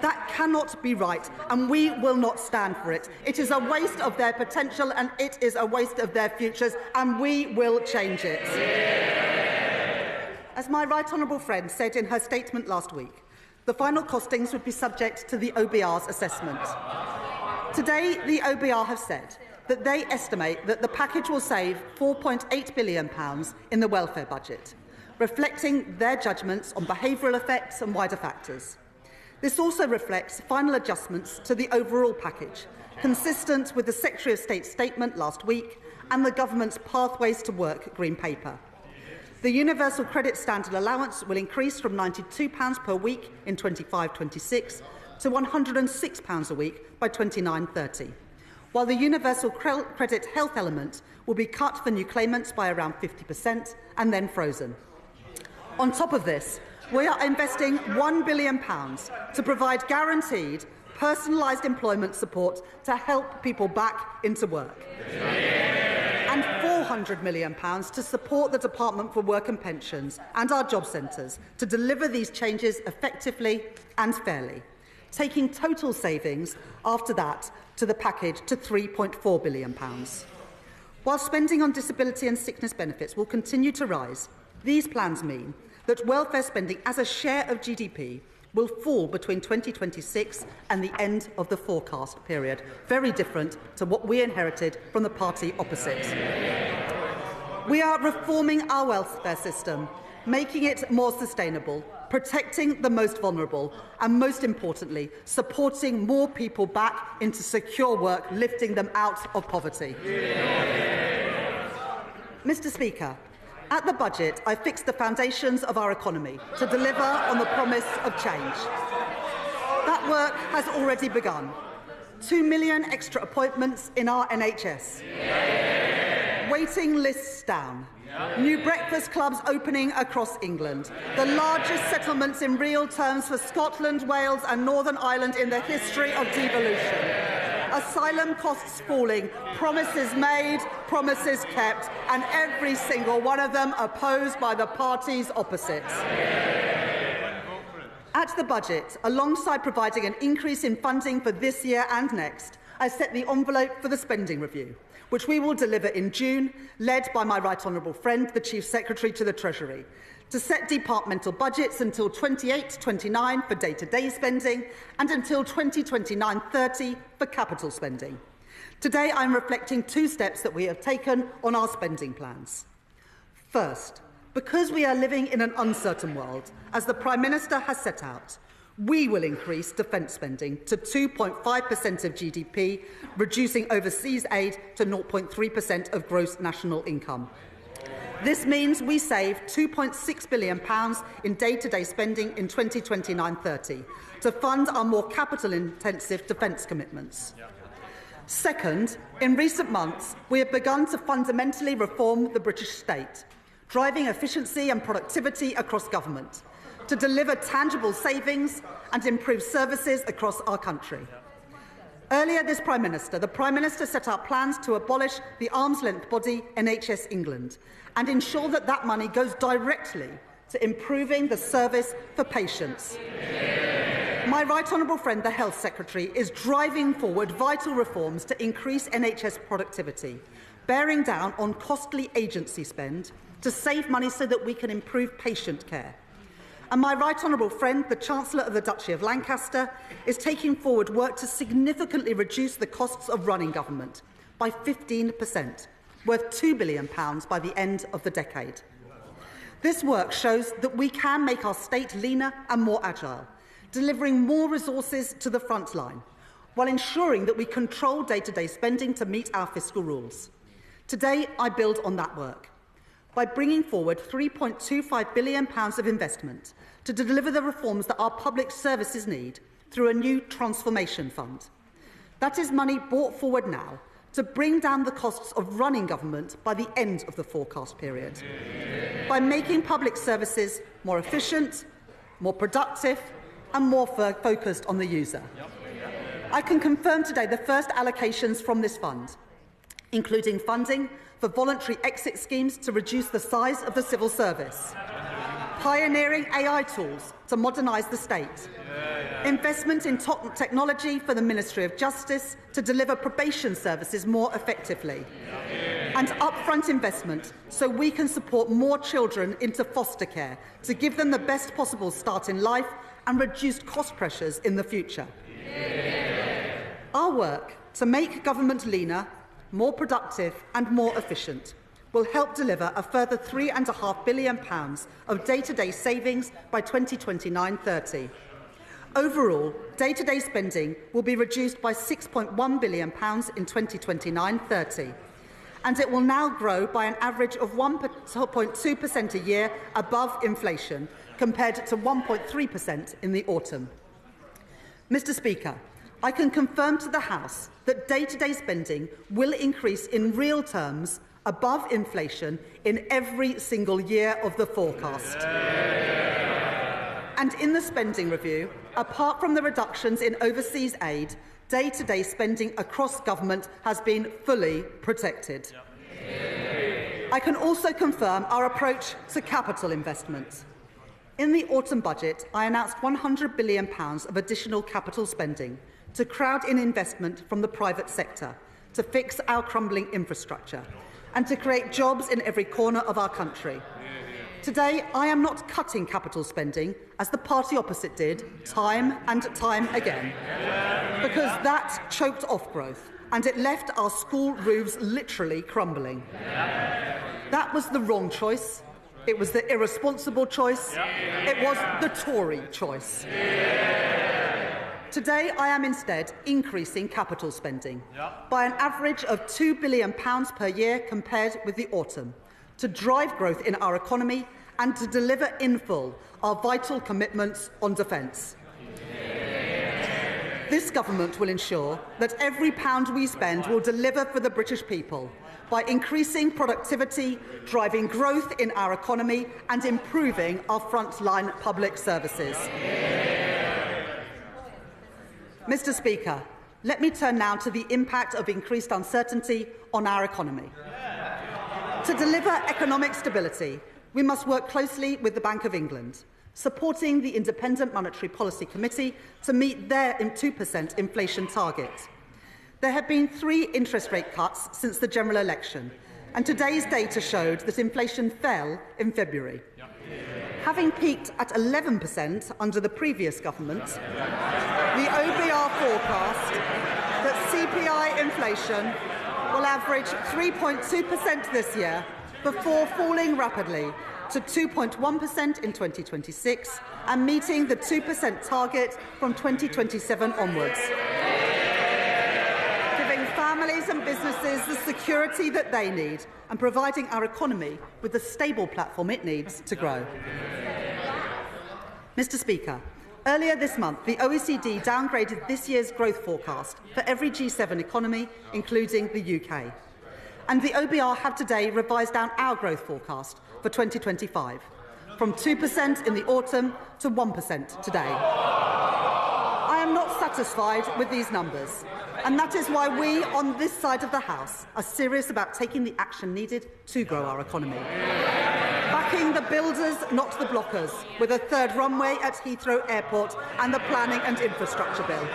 Speaker 22: That cannot be right, and we will not stand for it. It is a waste of their potential, and it is a waste of their futures, and we will change it. As my right honourable friend said in her statement last week, the final costings would be subject to the OBR's assessment. Today, the OBR have said that they estimate that the package will save £4.8 billion in the welfare budget, reflecting their judgments on behavioural effects and wider factors. This also reflects final adjustments to the overall package, consistent with the Secretary of State's statement last week and the Government's Pathways to Work Green Paper. The Universal Credit Standard Allowance will increase from £92 per week in 25-26 to £106 a week by 29-30, while the Universal Credit Health element will be cut for new claimants by around 50% and then frozen. On top of this, we are investing £1 billion to provide guaranteed personalised employment support to help people back into work. And £400 million to support the Department for Work and Pensions and our job centres to deliver these changes effectively and fairly, taking total savings after that to the package to £3.4 billion. While spending on disability and sickness benefits will continue to rise, these plans mean that welfare spending as a share of GDP will fall between 2026 and the end of the forecast period, very different to what we inherited from the party opposite. We are reforming our welfare system, making it more sustainable, protecting the most vulnerable and, most importantly, supporting more people back into secure work, lifting them out of poverty. Mr. Speaker, at the budget, I fixed the foundations of our economy to deliver on the promise of change. That work has already begun. 2 million extra appointments in our NHS. Waiting lists down. New breakfast clubs opening across England. The largest settlements in real terms for Scotland, Wales and Northern Ireland in the history of devolution. Asylum costs falling, promises made, promises kept, and every single one of them opposed by the parties opposite. At the budget, alongside providing an increase in funding for this year and next, I set the envelope for the spending review, which we will deliver in June, led by my right honourable friend, the Chief Secretary to the Treasury, to set departmental budgets until 28-29 for day-to-day spending and until 2029-30 for capital spending. Today I am reflecting two steps that we have taken on our spending plans. First, because we are living in an uncertain world, as the Prime Minister has set out, we will increase defence spending to 2.5% of GDP, reducing overseas aid to 0.3% of gross national income. This means we save £2.6 billion in day-to-day spending in 2029-30 to fund our more capital-intensive defence commitments. Second, in recent months, we have begun to fundamentally reform the British state, driving efficiency and productivity across government, to deliver tangible savings and improve services across our country. Earlier this the Prime Minister set out plans to abolish the arm's-length body NHS England and ensure that that money goes directly to improving the service for patients. My right honourable friend, the Health Secretary, is driving forward vital reforms to increase NHS productivity, bearing down on costly agency spend to save money so that we can improve patient care. And my right honourable friend, the Chancellor of the Duchy of Lancaster, is taking forward work to significantly reduce the costs of running government by 15%, worth £2 billion by the end of the decade. This work shows that we can make our state leaner and more agile, delivering more resources to the front line, while ensuring that we control day-to-day spending to meet our fiscal rules. Today, I build on that work by bringing forward £3.25 billion of investment to deliver the reforms that our public services need through a new transformation fund. That is money brought forward now to bring down the costs of running government by the end of the forecast period, by making public services more efficient, more productive and more focused on the user. I can confirm today the first allocations from this fund, including funding for voluntary exit schemes to reduce the size of the civil service, pioneering AI tools to modernise the state, investment in top technology for the Ministry of Justice to deliver probation services more effectively, and upfront investment so we can support more children into foster care to give them the best possible start in life and reduce cost pressures in the future. Our work to make government leaner, more productive and more efficient will help deliver a further £3.5 billion of day-to-day savings by 2029-30. Overall, day-to-day spending will be reduced by £6.1 billion in 2029-30, and it will now grow by an average of 1.2% a year above inflation, compared to 1.3% in the autumn. Mr. Speaker, I can confirm to the House that day-to-day spending will increase in real terms above inflation in every single year of the forecast. And in the spending review, apart from the reductions in overseas aid, day-to-day spending across government has been fully protected. I can also confirm our approach to capital investment. In the autumn budget, I announced £100 billion of additional capital spending to crowd in investment from the private sector, to fix our crumbling infrastructure, and to create jobs in every corner of our country. Today, I am not cutting capital spending, as the party opposite did, time and time again, because that choked off growth, and it left our school roofs literally crumbling. That was the wrong choice. It was the irresponsible choice. It was the Tory choice. Today, I am instead increasing capital spending by an average of £2 billion per year compared with the autumn, to drive growth in our economy and to deliver in full our vital commitments on defence. This government will ensure that every pound we spend will deliver for the British people by increasing productivity, driving growth in our economy and improving our frontline public services. Mr. Speaker, let me turn now to the impact of increased uncertainty on our economy. To deliver economic stability, we must work closely with the Bank of England, supporting the Independent Monetary Policy Committee to meet their 2% inflation target. There have been 3 interest rate cuts since the general election, and today's data showed that inflation fell in February. Having peaked at 11% under the previous government, the OBR forecast that CPI inflation will average 3.2% this year before falling rapidly to 2.1% in 2026 and meeting the 2% target from 2027 onwards, giving families and businesses the security that they need and providing our economy with the stable platform it needs to grow. Mr. Speaker, earlier this month, the OECD downgraded this year's growth forecast for every G7 economy, including the UK. And the OBR have today revised down our growth forecast for 2025, from 2% in the autumn to 1% today. I am not satisfied with these numbers, and that is why we, on this side of the House, are serious about taking the action needed to grow our economy. Backing the builders, not the blockers, with a 3rd runway at Heathrow Airport and the Planning and Infrastructure Bill.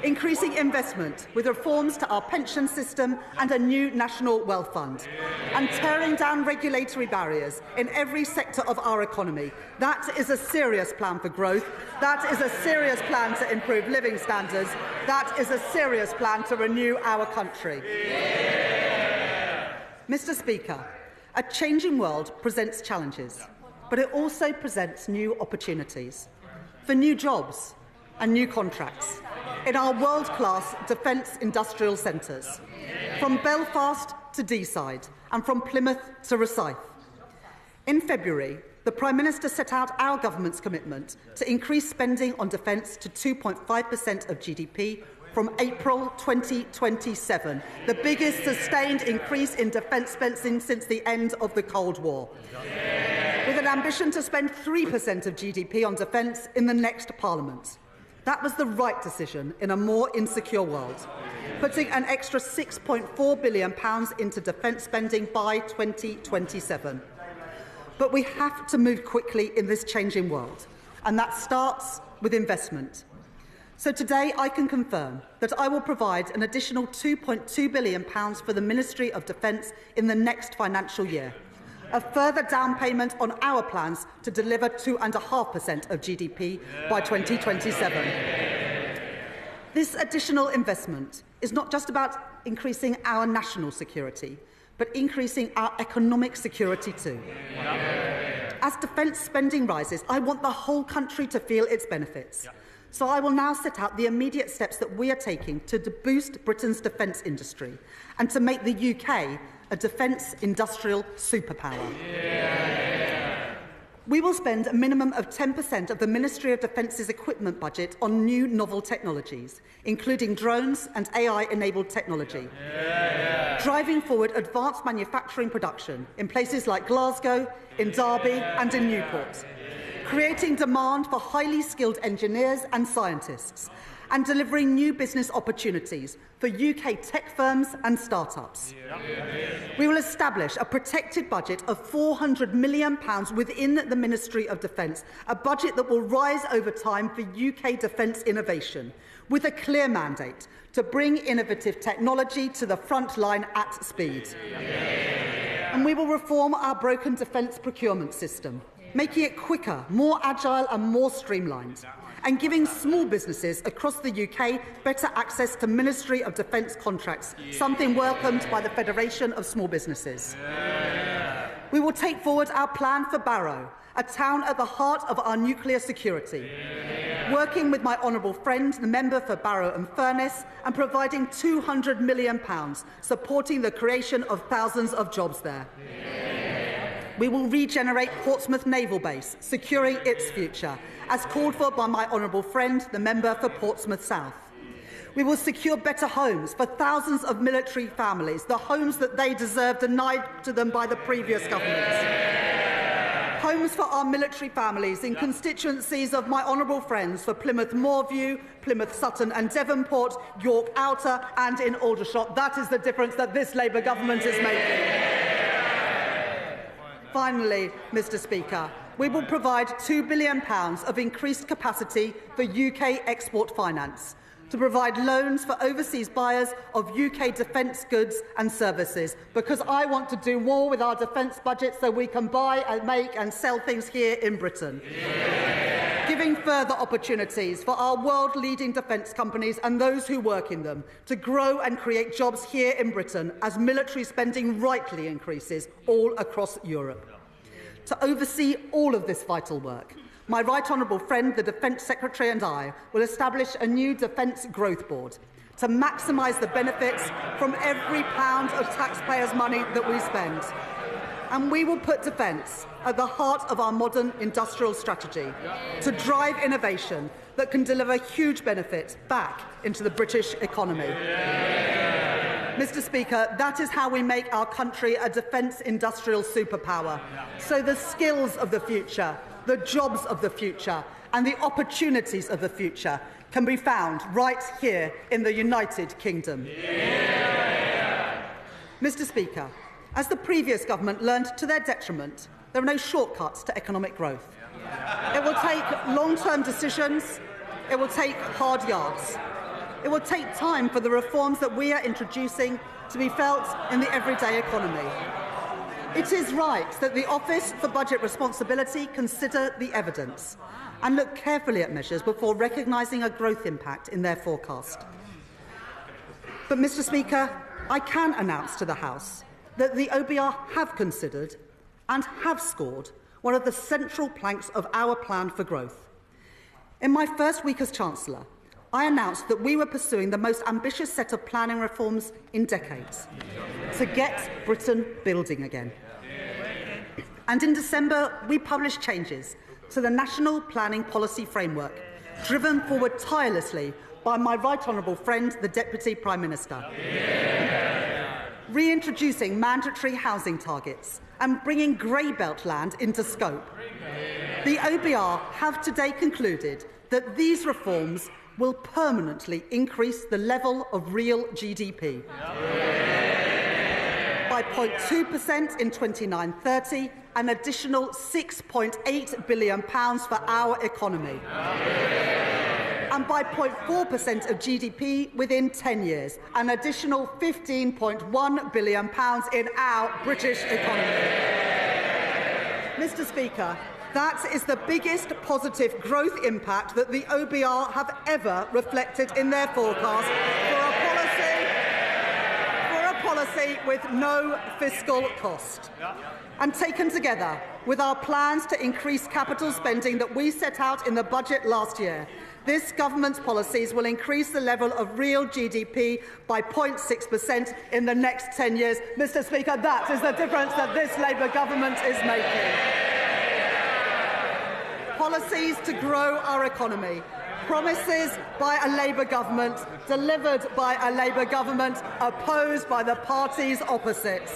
Speaker 22: Increasing investment with reforms to our pension system and a new national wealth fund. And tearing down regulatory barriers in every sector of our economy. That is a serious plan for growth. That is a serious plan to improve living standards. That is a serious plan to renew our country. Mr. Speaker, a changing world presents challenges, but it also presents new opportunities for new jobs and new contracts in our world-class defence industrial centres, from Belfast to Deeside and from Plymouth to Rosyth. In February, the Prime Minister set out our government's commitment to increase spending on defence to 2.5% of GDP from April 2027, the biggest sustained increase in defence spending since the end of the Cold War, with an ambition to spend 3% of GDP on defence in the next Parliament. That was the right decision in a more insecure world, putting an extra £6.4 billion into defence spending by 2027. But we have to move quickly in this changing world, and that starts with investment. So today I can confirm that I will provide an additional £2.2 billion for the Ministry of Defence in the next financial year, a further down payment on our plans to deliver 2.5% of GDP by 2027. This additional investment is not just about increasing our national security, but increasing our economic security too. As defence spending rises, I want the whole country to feel its benefits. So I will now set out the immediate steps that we are taking to boost Britain's defence industry and to make the UK a defence industrial superpower. We will spend a minimum of 10% of the Ministry of Defence's equipment budget on new novel technologies, including drones and AI-enabled technology, driving forward advanced manufacturing production in places like Glasgow, in Derby and in Newport, creating demand for highly skilled engineers and scientists, and delivering new business opportunities for UK tech firms and start-ups. We will establish a protected budget of £400 million within the Ministry of Defence, a budget that will rise over time for UK defence innovation, with a clear mandate to bring innovative technology to the front line at speed. And we will reform our broken defence procurement system, making it quicker, more agile and more streamlined, and giving small businesses across the UK better access to Ministry of Defence contracts, something welcomed by the Federation of Small Businesses. We will take forward our plan for Barrow, a town at the heart of our nuclear security, working with my honourable friend, the member for Barrow and Furness, and providing £200 million, supporting the creation of thousands of jobs there. We will regenerate Portsmouth Naval Base, securing its future, as called for by my honourable friend, the member for Portsmouth South. We will secure better homes for thousands of military families, the homes that they deserve, denied to them by the previous government. Homes for our military families in constituencies of my honourable friends for Plymouth Moorview, Plymouth Sutton and Devonport, York Outer and in Aldershot. That is the difference that this Labour government is making. Finally, Mr Speaker, we will provide £2 billion of increased capacity for UK export finance, to provide loans for overseas buyers of UK defence goods and services, because I want to do more with our defence budget so we can buy and make and sell things here in Britain. Giving further opportunities for our world-leading defence companies and those who work in them to grow and create jobs here in Britain as military spending rightly increases all across Europe. To oversee all of this vital work, my right honourable friend, the Defence Secretary, and I will establish a new Defence Growth Board to maximise the benefits from every pound of taxpayers' money that we spend. And we will put defence at the heart of our modern industrial strategy to drive innovation that can deliver huge benefits back into the British economy. Mr Speaker, that is how we make our country a defence industrial superpower. So the skills of the future, the jobs of the future and the opportunities of the future can be found right here in the United Kingdom. Mr Speaker, as the previous government learned to their detriment, there are no shortcuts to economic growth. It will take long-term decisions. It will take hard yards. It will take time for the reforms that we are introducing to be felt in the everyday economy. It is right that the Office for Budget Responsibility consider the evidence and look carefully at measures before recognising a growth impact in their forecast. But, Mr Speaker, I can announce to the House that the OBR have considered and have scored one of the central planks of our plan for growth. In my first week as Chancellor, I announced that we were pursuing the most ambitious set of planning reforms in decades to get Britain building again. And in December, we published changes to the National Planning Policy Framework, driven forward tirelessly by my right honourable friend, the Deputy Prime Minister. Reintroducing mandatory housing targets and bringing grey belt land into scope. The OBR have today concluded that these reforms will permanently increase the level of real GDP by 0.2% in 29-30, an additional £6.8 billion for our economy, and by 0.4% of GDP within 10 years, an additional £15.1 billion in our British economy. Mr Speaker, that is the biggest positive growth impact that the OBR have ever reflected in their forecast for a policy with no fiscal cost. And taken together with our plans to increase capital spending that we set out in the budget last year, this government's policies will increase the level of real GDP by 0.6% in the next 10 years. Mr Speaker, that is the difference that this Labour government is making. Policies to grow our economy, promises by a Labour government, delivered by a Labour government, opposed by the parties opposite.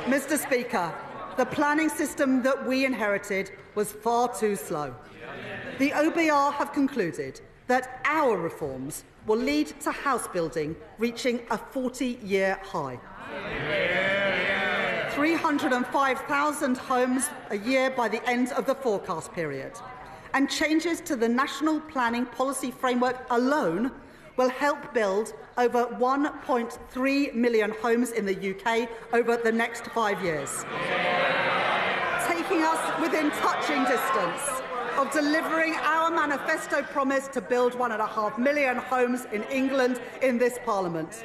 Speaker 22: Mr Speaker, The planning system that we inherited was far too slow. The OBR have concluded that our reforms will lead to house building reaching a 40-year high. 305,000 homes a year by the end of the forecast period. And changes to the National Planning Policy Framework alone will help build over 1.3 million homes in the UK over the next 5 years, taking us within touching distance of delivering our manifesto promise to build 1.5 million homes in England in this Parliament.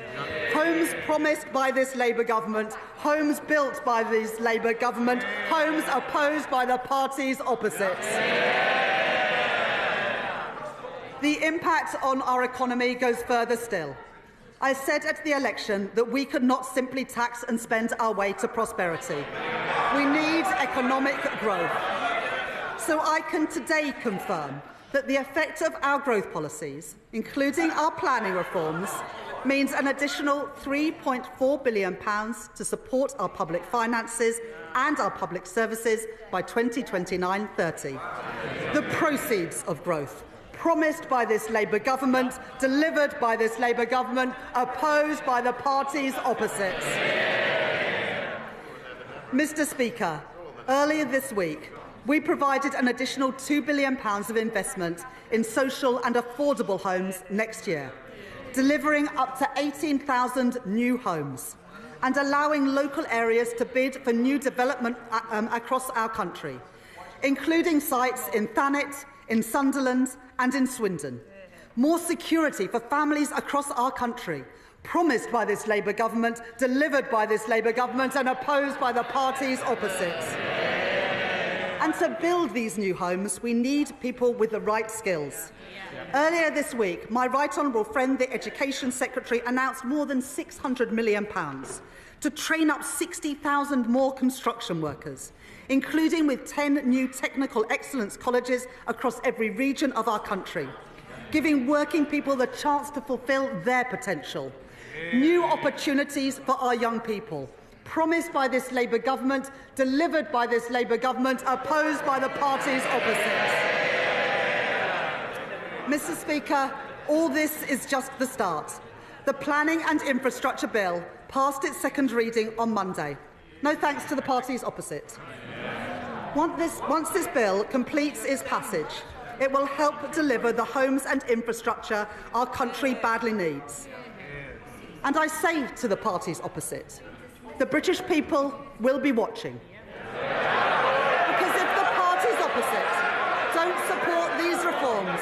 Speaker 22: Homes promised by this Labour government, homes built by this Labour government, homes opposed by the parties opposite. The impact on our economy goes further still. I said at the election that we could not simply tax and spend our way to prosperity. We need economic growth. So I can today confirm that the effect of our growth policies, including our planning reforms, means an additional £3.4 billion to support our public finances and our public services by 2029-30. The proceeds of growth promised by this Labour government, delivered by this Labour government, opposed by the parties opposite. Mr. Speaker, earlier this week, we provided an additional £2 billion of investment in social and affordable homes next year, delivering up to 18,000 new homes and allowing local areas to bid for new development across our country, including sites in Thanet, in Sunderland and in Swindon. More security for families across our country, promised by this Labour government, delivered by this Labour government and opposed by the parties opposite. And to build these new homes, we need people with the right skills. Earlier this week, my right honourable friend, the Education Secretary, announced more than £600 million to train up 60,000 more construction workers, including with 10 new technical excellence colleges across every region of our country, giving working people the chance to fulfil their potential. New opportunities for our young people, promised by this Labour government, delivered by this Labour government, opposed by the parties opposite. Mr. Speaker, all this is just the start. The Planning and Infrastructure Bill passed its second reading on Monday. No thanks to the parties opposite. Once this bill completes its passage, it will help deliver the homes and infrastructure our country badly needs. And I say to the parties opposite, the British people will be watching. Because if the parties opposite don't support these reforms,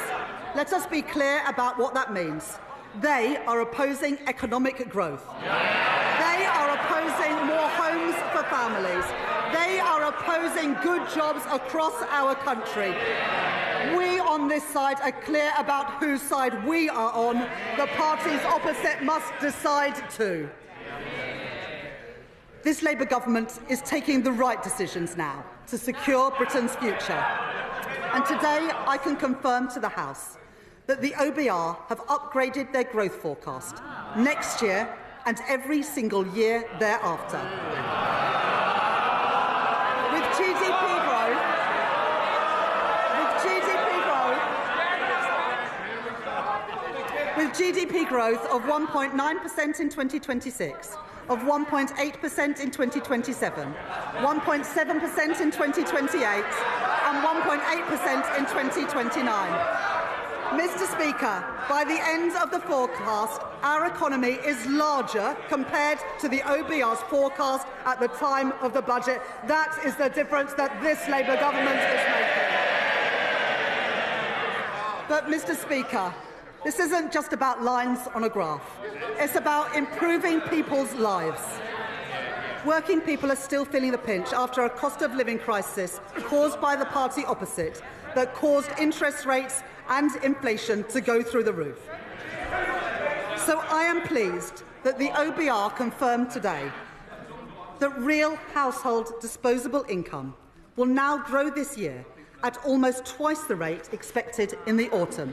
Speaker 22: let us be clear about what that means. They are opposing economic growth. They are opposing more homes for families. They are opposing good jobs across our country. We on this side are clear about whose side we are on. The parties opposite must decide too. This Labour government is taking the right decisions now to secure Britain's future. And today I can confirm to the House that the OBR have upgraded their growth forecast next year and every single year thereafter. With GDP growth of 1.9% in 2026, of 1.8% in 2027, 1.7% in 2028 and 1.8% in 2029. Mr. Speaker, by the end of the forecast, our economy is larger compared to the OBR's forecast at the time of the budget. That is the difference that this Labour government is making. But, Mr. Speaker, this isn't just about lines on a graph. It's about improving people's lives. Working people are still feeling the pinch after a cost of living crisis caused by the party opposite that caused interest rates and inflation to go through the roof. So I am pleased that the OBR confirmed today that real household disposable income will now grow this year at almost twice the rate expected in the autumn.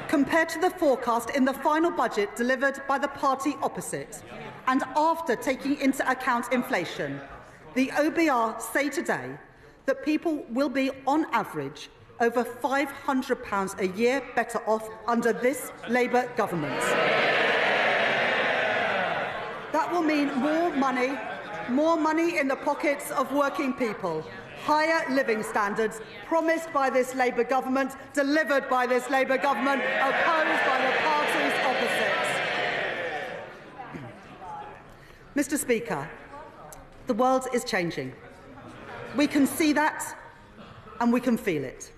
Speaker 22: Compared to the forecast in the final budget delivered by the party opposite, and after taking into account inflation, the OBR say today that people will be, on average, over £500 a year better off under this Labour government. That will mean more money in the pockets of working people, higher living standards promised by this Labour government, delivered by this Labour government, opposed by the parties opposite. Mr. Speaker, the world is changing. We can see that and we can feel it.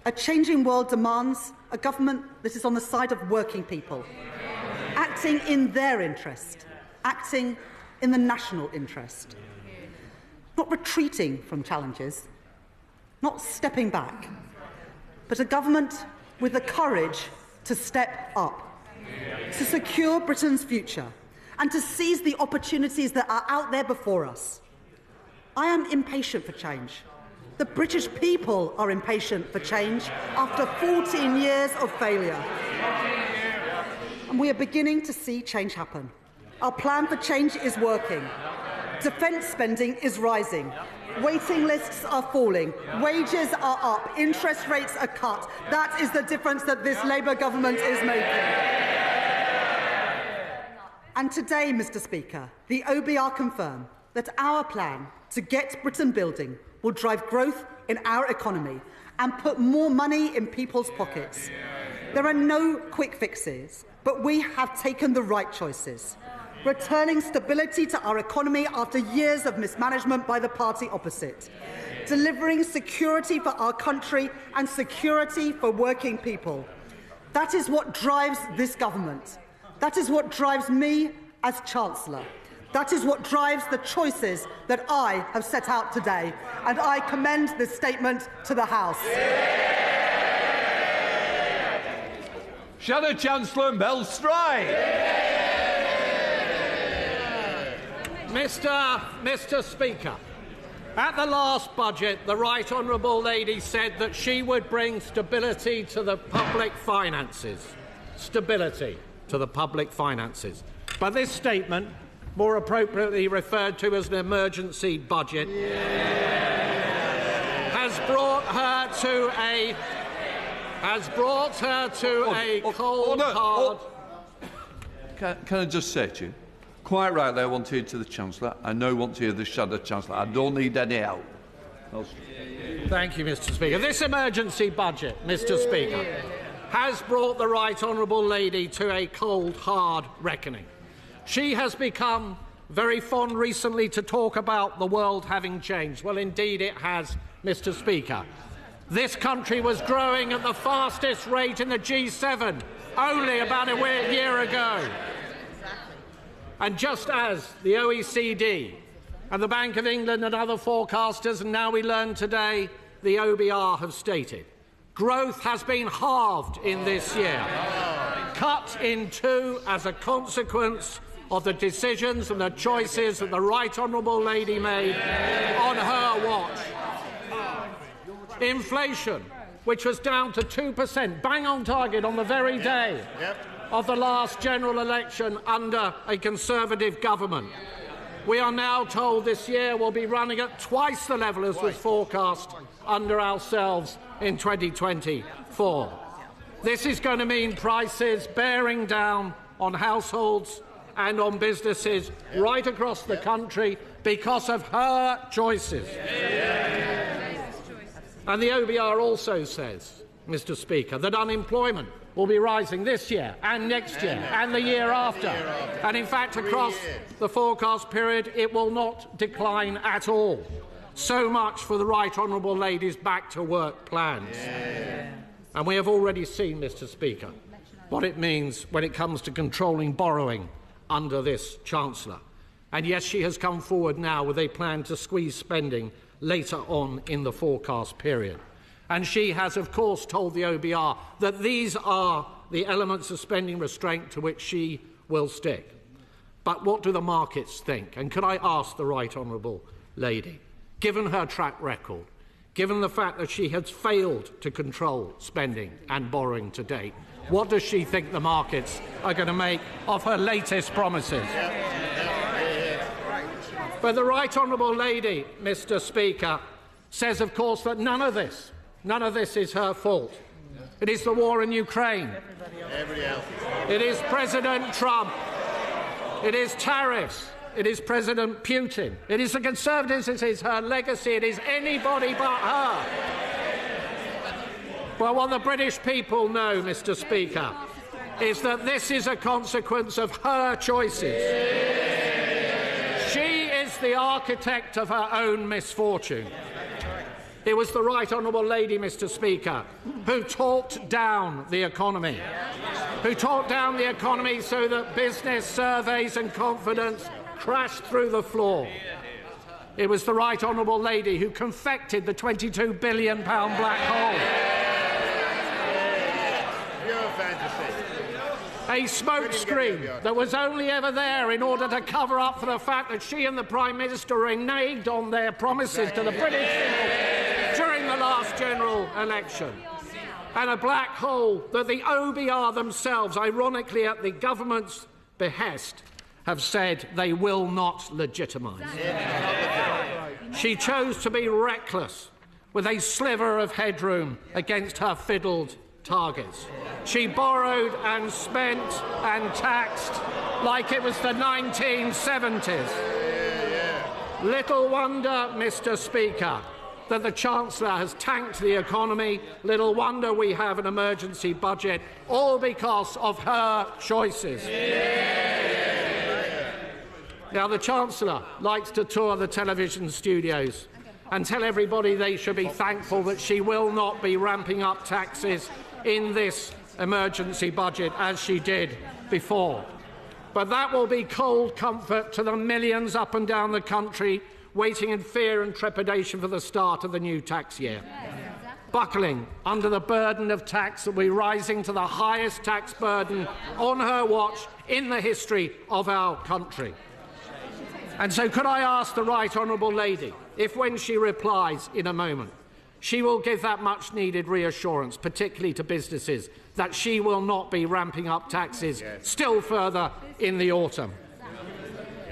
Speaker 22: A changing world demands a government that is on the side of working people, acting in their interest, acting in the national interest, not retreating from challenges, not stepping back, but a government with the courage to step up, to secure Britain's future and to seize the opportunities that are out there before us. I am impatient for change. The British people are impatient for change after 14 years of failure. And we are beginning to see change happen. Our plan for change is working. Defence spending is rising. Waiting lists are falling. Wages are up. Interest rates are cut. That is the difference that this Labour government is making. And today, Mr. Speaker, the OBR confirm that our plan to get Britain building will drive growth in our economy and put more money in people's pockets. There are no quick fixes, but we have taken the right choices, returning stability to our economy after years of mismanagement by the party opposite, delivering security for our country and security for working people. That is what drives this government. That is what drives me as Chancellor. That is what drives the choices that I have set out today, and I commend this statement to the House.
Speaker 2: Shadow Chancellor Mel Stride.
Speaker 3: Mr. Speaker, at the last budget, the Right Honourable Lady said that she would bring stability to the public finances. Stability to the public finances. But this statement, more appropriately referred to as an emergency budget, has brought her to a cold, hard...
Speaker 2: Can I just say to you, quite rightly, I want to hear to the Chancellor. I know I want to hear the Shadow Chancellor. I don't need any help.
Speaker 3: Thank you, Mr. Speaker. This emergency budget, Mr. Speaker, has brought the Right Honourable Lady to a cold, hard reckoning. She has become very fond recently to talk about the world having changed. Well, indeed it has, Mr. Speaker. This country was growing at the fastest rate in the G7 only about a year ago. And just as the OECD and the Bank of England and other forecasters, and now we learn today, the OBR have stated, growth has been halved in this year, cut in two as a consequence of the decisions and the choices that the Right Honourable Lady made on her watch. Inflation, which was down to 2%, bang on target on the very day of the last general election under a Conservative government. We are now told this year will be running at twice the level as was forecast under ourselves in 2024. This is going to mean prices bearing down on households and on businesses right across the country because of her choices. And the OBR also says, Mr. Speaker, that unemployment will be rising this year and next year and the year after. And in fact, across the forecast period, it will not decline at all. So much for the Right Honourable Lady's back-to-work plans. And we have already seen, Mr. Speaker, what it means when it comes to controlling borrowing under this Chancellor. And yes, she has come forward now with a plan to squeeze spending later on in the forecast period. And she has, of course, told the OBR that these are the elements of spending restraint to which she will stick. But what do the markets think? And could I ask the Right Honourable Lady, given her track record, given the fact that she has failed to control spending and borrowing to date, what does she think the markets are going to make of her latest promises? But the Right Honourable Lady, Mr. Speaker, says, of course, that none of this is her fault. It is the war in Ukraine. It is President Trump. It is tariffs. It is President Putin. It is the Conservatives. It is her legacy. It is anybody but her. Well, what the British people know, Mr. Speaker, is that this is a consequence of her choices. She is the architect of her own misfortune. It was the Right Honourable Lady, Mr. Speaker, who talked down the economy, so that business surveys and confidence crashed through the floor. It was the Right Honourable Lady who confected the £22 billion black hole.
Speaker 4: Pure fantasy.
Speaker 3: A smokescreen that was only ever there in order to cover up for the fact that she and the Prime Minister reneged on their promises to the British people during the last general election. And a black hole that the OBR themselves, ironically at the government's behest, have said they will not legitimise. She chose to be reckless with a sliver of headroom against her fiddled targets. She borrowed and spent and taxed like it was the 1970s. Little wonder, Mr. Speaker, that the Chancellor has tanked the economy. Little wonder we have an emergency budget, all because of her choices. Now, the Chancellor likes to tour the television studios and tell everybody they should be thankful that she will not be ramping up taxes in this emergency budget as she did before. But that will be cold comfort to the millions up and down the country waiting in fear and trepidation for the start of the new tax year, buckling under the burden of tax that will be rising to the highest tax burden on her watch in the history of our country. And so could I ask the Right Honourable Lady if, when she replies in a moment, she will give that much-needed reassurance, particularly to businesses, that she will not be ramping up taxes still further in the autumn.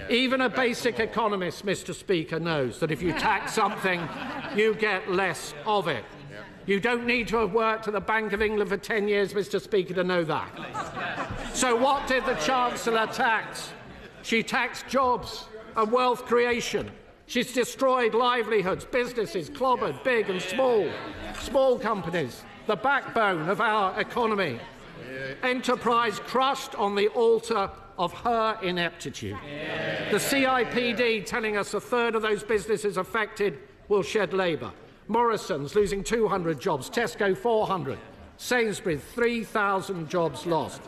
Speaker 3: Even a basic economist, Mr. Speaker, knows that if you tax something, you get less of it. You don't need to have worked at the Bank of England for 10 years, Mr. Speaker, to know that. So what did the Chancellor tax? She taxed jobs and wealth creation. She's destroyed livelihoods, businesses clobbered, big and small companies, the backbone of our economy. Enterprise crushed on the altar of her ineptitude. The CIPD telling us a third of those businesses affected will shed labour. Morrison's losing 200 jobs, Tesco 400, Sainsbury's 3,000 jobs lost.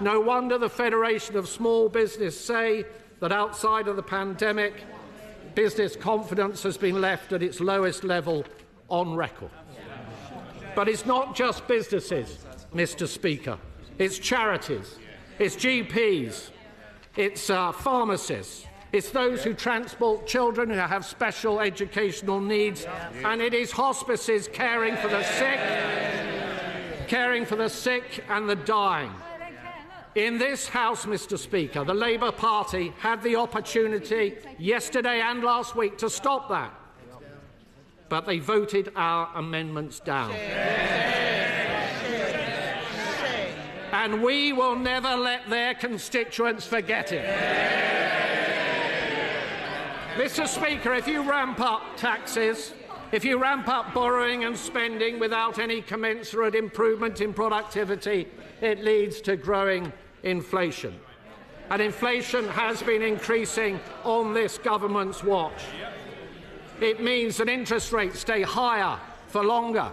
Speaker 3: No wonder the Federation of Small Business say that outside of the pandemic, business confidence has been left at its lowest level on record. But it's not just businesses, Mr. Speaker. It's charities, it's GPs, it's pharmacists, it's those who transport children who have special educational needs, and it is hospices caring for the sick and the dying. In this House, Mr. Speaker, the Labour Party had the opportunity yesterday and last week to stop that, but they voted our amendments down. And we will never let their constituents forget it. Mr. Speaker, if you ramp up taxes, if you ramp up borrowing and spending without any commensurate improvement in productivity, it leads to growing inflation. And inflation has been increasing on this government's watch. It means that interest rates stay higher for longer.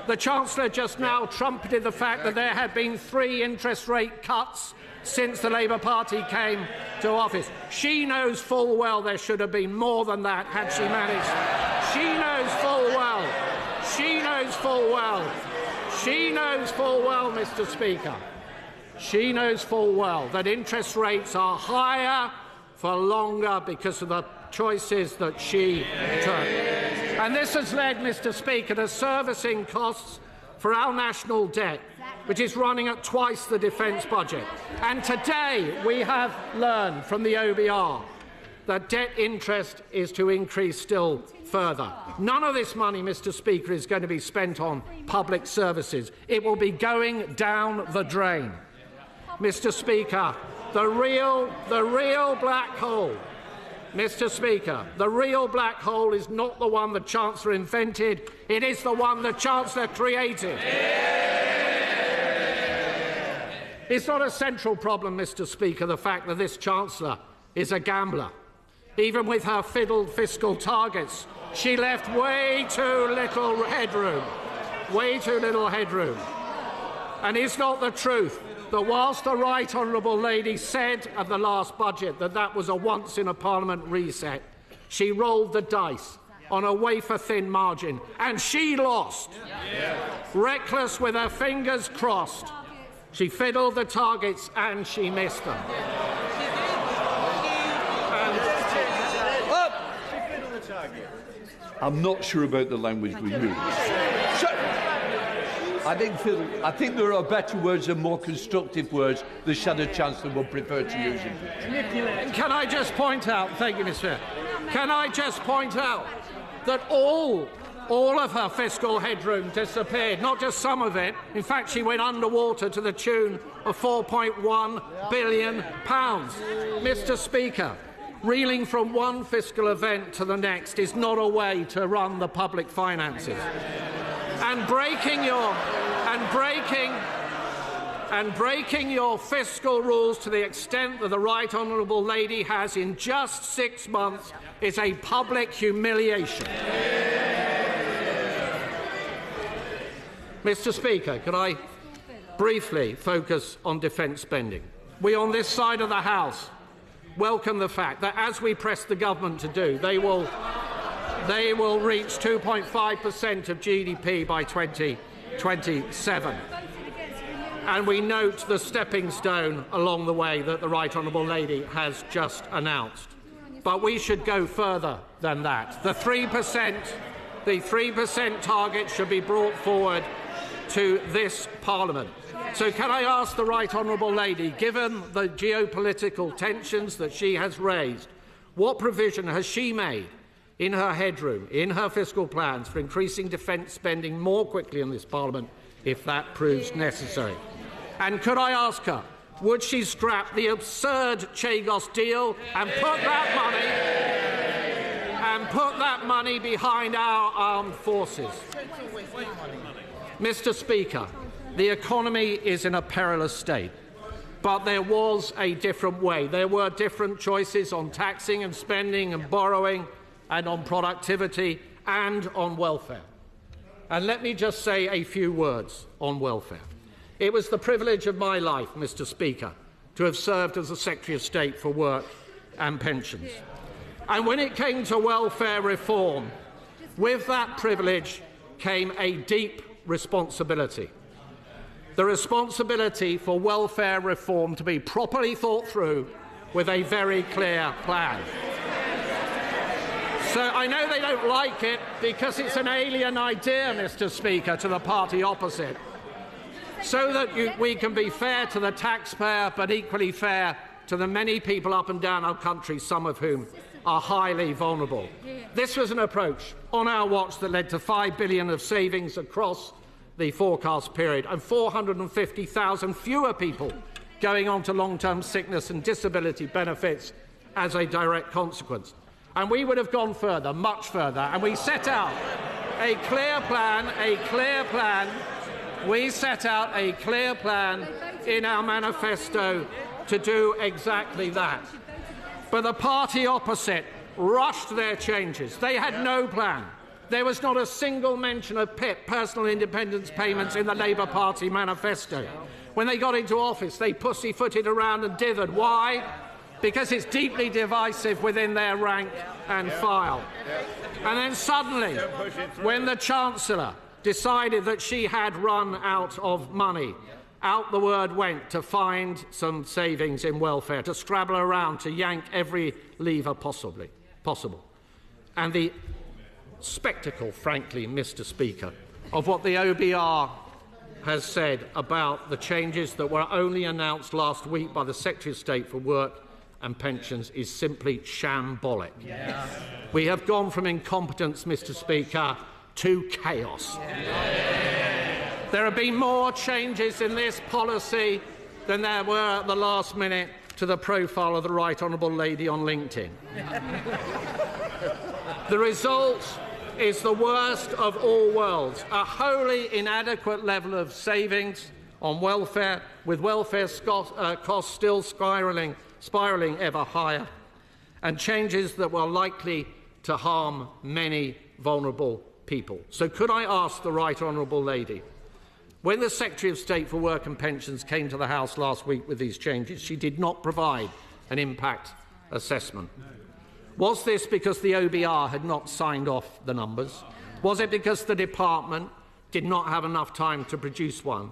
Speaker 3: The Chancellor just now trumpeted the fact that there have been 3 interest rate cuts since the Labour Party came to office. She knows full well there should have been more than that had she managed. She knows full well, Mr. Speaker, she knows full well that interest rates are higher for longer because of the choices that she took. And this has led, Mr. Speaker, to servicing costs for our national debt, which is running at twice the defence budget. And today we have learned from the OBR that debt interest is to increase still further. None of this money, Mr. Speaker, is going to be spent on public services. It will be going down the drain. Mr. Speaker, the real black hole, Mr. Speaker, the real black hole is not the one the Chancellor invented, it is the one the Chancellor created. It's not a central problem, Mr. Speaker, the fact that this Chancellor is a gambler. Even with her fiddled fiscal targets, she left way too little headroom. Way too little headroom. And is not the truth that whilst the Right Honourable Lady said at the last budget that that was a once-in-a-Parliament reset, she rolled the dice on a wafer-thin margin, and she lost. Reckless with her fingers crossed, she fiddled the targets and she missed them.
Speaker 2: I'm not sure about the language we use. I think there are better words and more constructive words the Shadow Chancellor would prefer to use.
Speaker 3: Can I just point out, thank you, Mr. Chair, can I just point out that all of her fiscal headroom disappeared, not just some of it. In fact, she went underwater to the tune of £4.1 billion. Mr. Speaker, reeling from one fiscal event to the next is not a way to run the public finances. And breaking your fiscal rules to the extent that the Right Honourable Lady has in just 6 months is a public humiliation. Mr. Speaker, could I briefly focus on defence spending? We on this side of the House welcome the fact that, as we press the government to do, they will reach 2.5% of GDP by 2027. And we note the stepping stone along the way that the Right Honourable Lady has just announced. But we should go further than that. The 3% target should be brought forward to this Parliament. So can I ask the Right Honourable Lady, given the geopolitical tensions that she has raised, what provision has she made in her headroom, in her fiscal plans, for increasing defence spending more quickly in this Parliament if that proves necessary? And could I ask her, would she scrap the absurd Chagos deal and put that money behind our armed forces? Mr. Speaker, the economy is in a perilous state, but there was a different way. There were different choices on taxing and spending and borrowing and on productivity and on welfare. And let me just say a few words on welfare. It was the privilege of my life, Mr. Speaker, to have served as the Secretary of State for Work and Pensions. And when it came to welfare reform, with that privilege came a deep responsibility. The responsibility for welfare reform to be properly thought through with a very clear plan. So I know they don't like it because it's an alien idea, Mr. Speaker, to the party opposite. So that we can be fair to the taxpayer but equally fair to the many people up and down our country, some of whom are highly vulnerable. This was an approach on our watch that led to £5 billion of savings across the forecast period and 450,000 fewer people going on to long-term sickness and disability benefits as a direct consequence. And we would have gone further, much further, and we set out a clear plan. We set out a clear plan in our manifesto to do exactly that. But the party opposite rushed their changes. They had no plan. There was not a single mention of PIP, personal independence payments, in the Labour Party manifesto. When they got into office, they pussyfooted around and dithered. Why? Because it's deeply divisive within their rank and file. And then suddenly, when the Chancellor decided that she had run out of money, out the word went to find some savings in welfare, to scrabble around, to yank every lever possible. And the spectacle, frankly, Mr. Speaker, of what the OBR has said about the changes that were only announced last week by the Secretary of State for Work and pensions is simply shambolic. Yeah. We have gone from incompetence, Mr. Speaker, to chaos. Yeah. There have been more changes in this policy than there were at the last minute to the profile of the Right Honourable Lady on LinkedIn. The result is the worst of all worlds, a wholly inadequate level of savings on welfare, with welfare costs still spiralling ever higher, and changes that were likely to harm many vulnerable people. So could I ask the Right Honourable Lady, when the Secretary of State for Work and Pensions came to the House last week with these changes, she did not provide an impact assessment. Was this because the OBR had not signed off the numbers? Was it because the department did not have enough time to produce one?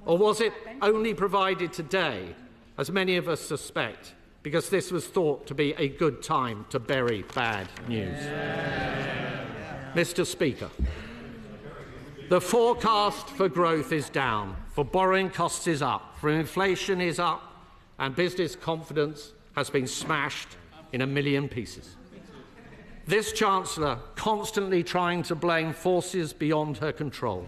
Speaker 3: Or was it only provided today, as many of us suspect, because this was thought to be a good time to bury bad news? Mr. Speaker, the forecast for growth is down, for borrowing costs is up, for inflation is up, and business confidence has been smashed in a million pieces. This Chancellor constantly trying to blame forces beyond her control.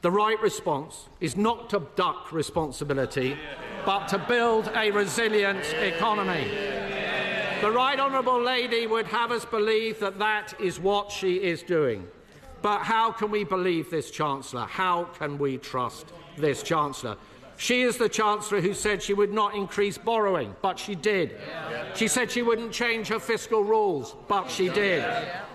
Speaker 3: The right response is not to duck responsibility, but to build a resilient economy. The Right Honourable Lady would have us believe that that is what she is doing. But how can we believe this Chancellor? How can we trust this Chancellor? She is the Chancellor who said she would not increase borrowing, but she did. She said she wouldn't change her fiscal rules, but she did.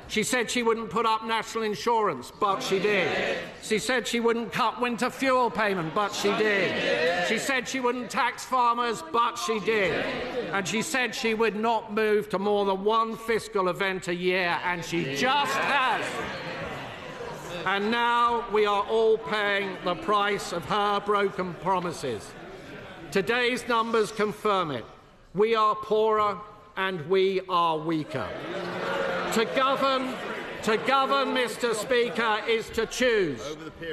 Speaker 3: She said she wouldn't put up national insurance, but she did. She said she wouldn't cut winter fuel payment, but she did. She said she wouldn't tax farmers, but she did. And she said she would not move to more than one fiscal event a year, and she just has. And now we are all paying the price of her broken promises. Today's numbers confirm it. We are poorer and we are weaker. To govern, Mr. Speaker, is to choose.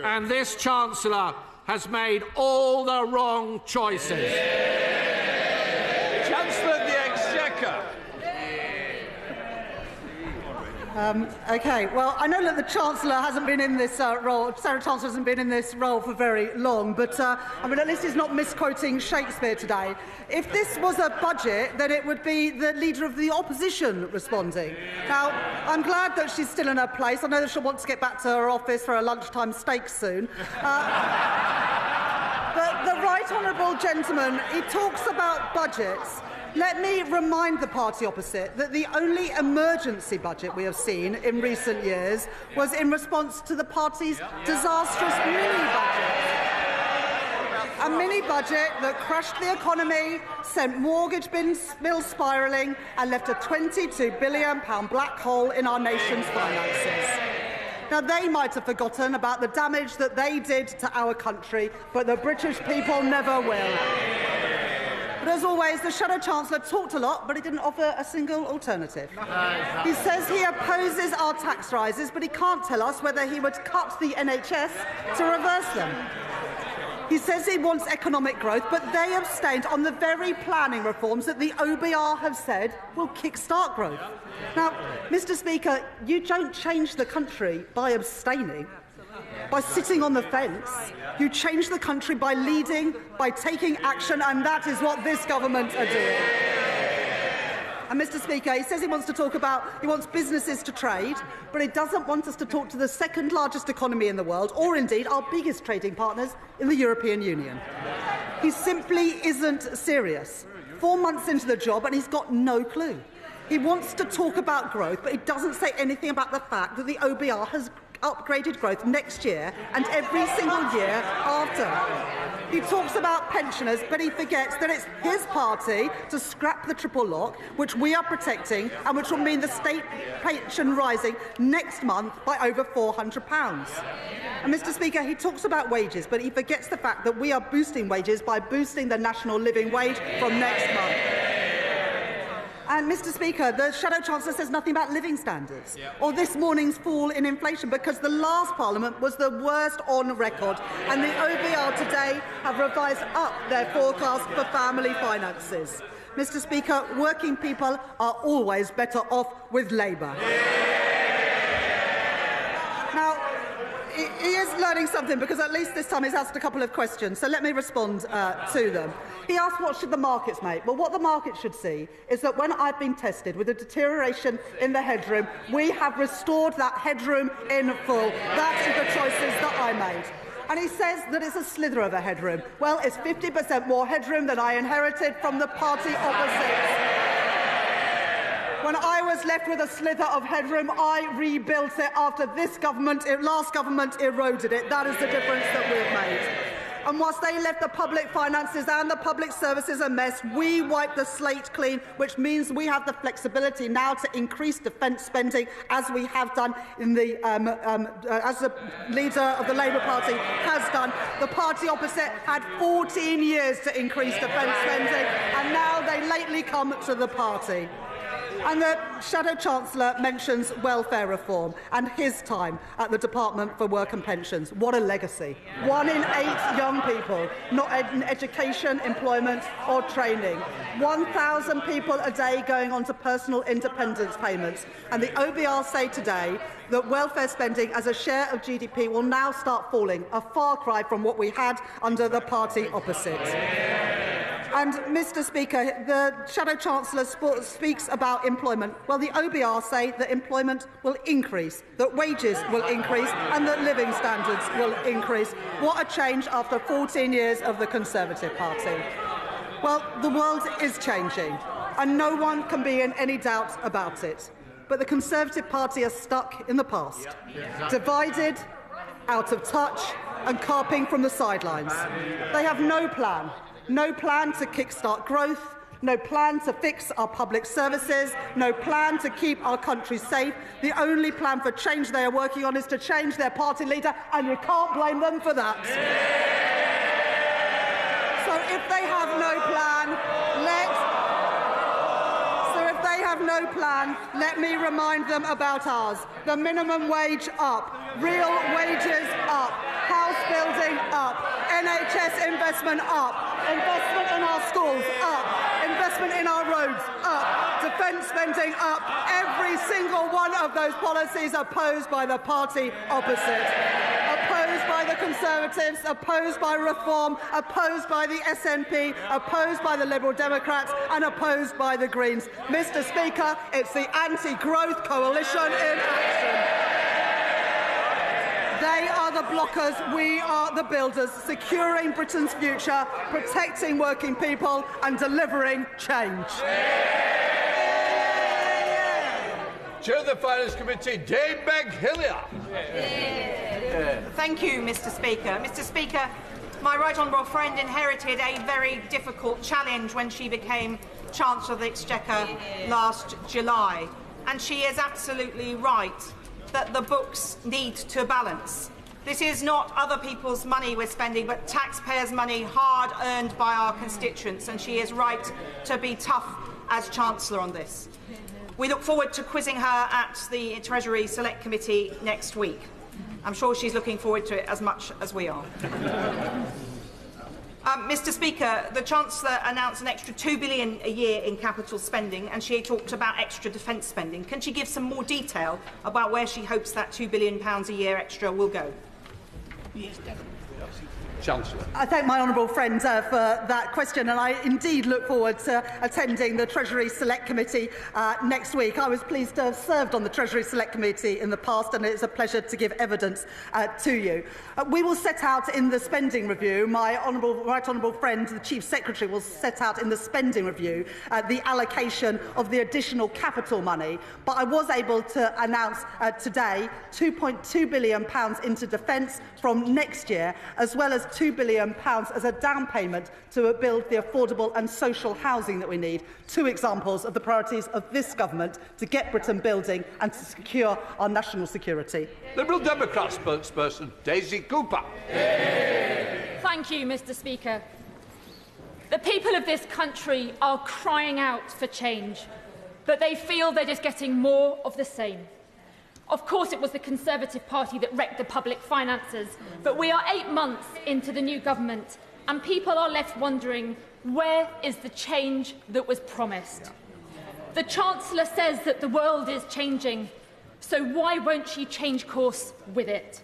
Speaker 3: And this Chancellor has made all the wrong choices.
Speaker 2: Chancellor of the Exchequer.
Speaker 22: OK, well, I know that the Chancellor hasn't been in this role, Sarah Chancellor hasn't been in this role for very long, but I mean, at least he's not misquoting Shakespeare today. If this was a budget, then it would be the Leader of the Opposition responding. Now, I'm glad that she's still in her place. I know that she'll want to get back to her office for a lunchtime steak soon. But the Right Honourable Gentleman, he talks about budgets. Let me remind the party opposite that the only emergency budget we have seen in recent years was in response to the party's disastrous mini-budget. A mini-budget that crushed the economy, sent mortgage bills spiralling and left a £22 billion black hole in our nation's finances. Now, they might have forgotten about the damage that they did to our country, but the British people never will. But as always, the Shadow Chancellor talked a lot, but he didn't offer a single alternative. He says he opposes our tax rises, but he can't tell us whether he would cut the NHS to reverse them. He says he wants economic growth, but they abstained on the very planning reforms that the OBR have said will kick-start growth. Now, Mr. Speaker, you don't change the country by abstaining, by sitting on the fence. You change the country by leading, by taking action, and that is what this government are doing. And Mr. Speaker, he says he wants businesses to trade, but he doesn't want us to talk to the second largest economy in the world, or indeed our biggest trading partners in the European Union. He simply isn't serious. 4 months into the job and he's got no clue. He wants to talk about growth, but he doesn't say anything about the fact that the OBR has upgraded growth next year and every single year after. He talks about pensioners, but he forgets that it's his party to scrap the triple lock, which we are protecting, and which will mean the state pension rising next month by over £400. And Mr. Speaker, he talks about wages, but he forgets the fact that we are boosting wages by boosting the national living wage from next month. And, Mr. Speaker, the Shadow Chancellor says nothing about living standards or this morning's fall in inflation, because the last Parliament was the worst on record, and the OBR today have revised up their forecast for family finances. Mr. Speaker, working people are always better off with Labour. Now, he is learning something, because at least this time he's asked a couple of questions, so let me respond to them. He asked what should the markets make. Well, what the market should see is that when I've been tested with a deterioration in the headroom, we have restored that headroom in full. That's the choices that I made. And he says that it's a slither of a headroom. Well, it's 50% more headroom than I inherited from the party opposite. When I was left with a slither of headroom, I rebuilt it after this government, last government, eroded it. That is the difference that we've made. And whilst they left the public finances and the public services a mess, we wiped the slate clean, which means we have the flexibility now to increase defence spending, as we have done in the, as the leader of the Labour Party has done. The party opposite had 14 years to increase defence spending, and now they lately come to the party. And the Shadow Chancellor mentions welfare reform and his time at the Department for Work and Pensions. What a legacy. 1 in 8 young people not in education, employment or training. 1,000 people a day going on to personal independence payments. And the OBR say today that welfare spending as a share of GDP will now start falling, a far cry from what we had under the party opposite. And, Mr. Speaker, the Shadow Chancellor speaks about employment. Well, the OBR say that employment will increase, that wages will increase and that living standards will increase. What a change after 14 years of the Conservative Party. Well, the world is changing, and no one can be in any doubt about it. But the Conservative Party are stuck in the past, divided, out of touch and carping from the sidelines. They have no plan. No plan to kickstart growth, no plan to fix our public services, no plan to keep our country safe. The only plan for change they are working on is to change their party leader, and you can't blame them for that. So if they have no plan, let me remind them about ours. The minimum wage up, real wages up, house building up, NHS investment up, investment in our schools up, investment in our roads up, defence spending up. Every single one of those policies opposed by the party opposite. Opposed by the Conservatives, opposed by Reform, opposed by the SNP, opposed by the Liberal Democrats and opposed by the Greens. Mr. Speaker, it's the anti-growth coalition in action. They are the blockers, we are the builders, securing Britain's future, protecting working people and delivering change.
Speaker 2: Chair of the Finance Committee, Dame Meg Hillier.
Speaker 5: Thank you, Mr. Speaker. Mr. Speaker, my right honourable friend inherited a very difficult challenge when she became Chancellor of the Exchequer last July, and she is absolutely right that the books need to balance. This is not other people's money we're spending, but taxpayers' money hard earned by our constituents, and she is right to be tough as Chancellor on this. We look forward to quizzing her at the Treasury Select Committee next week. I'm sure she's looking forward to it as much as we are. Mr. Speaker, the Chancellor announced an extra £2 billion a year in capital spending, and she talked about extra defence spending. Can she give some more detail about where she hopes that £2 billion a year extra will go?
Speaker 2: Yes, definitely. Chancellor.
Speaker 22: I thank my honourable friend for that question, and I indeed look forward to attending the Treasury Select Committee next week. I was pleased to have served on the Treasury Select Committee in the past, and it's a pleasure to give evidence to you. We will set out in the spending review, my right honourable friend, the Chief Secretary, will set out in the spending review the allocation of the additional capital money, but I was able to announce today £2.2 billion into defence from next year, as well as £2 billion as a down payment to build the affordable and social housing that we need. 2 examples of the priorities of this government to get Britain building and to secure our national security.
Speaker 2: Liberal Democrat spokesperson Daisy Cooper.
Speaker 8: Thank you, Mr. Speaker. The people of this country are crying out for change, but they feel they're just getting more of the same. Of course, it was the Conservative Party that wrecked the public finances, but we are 8 months into the new government, and people are left wondering, where is the change that was promised? The Chancellor says that the world is changing, so why won't she change course with it?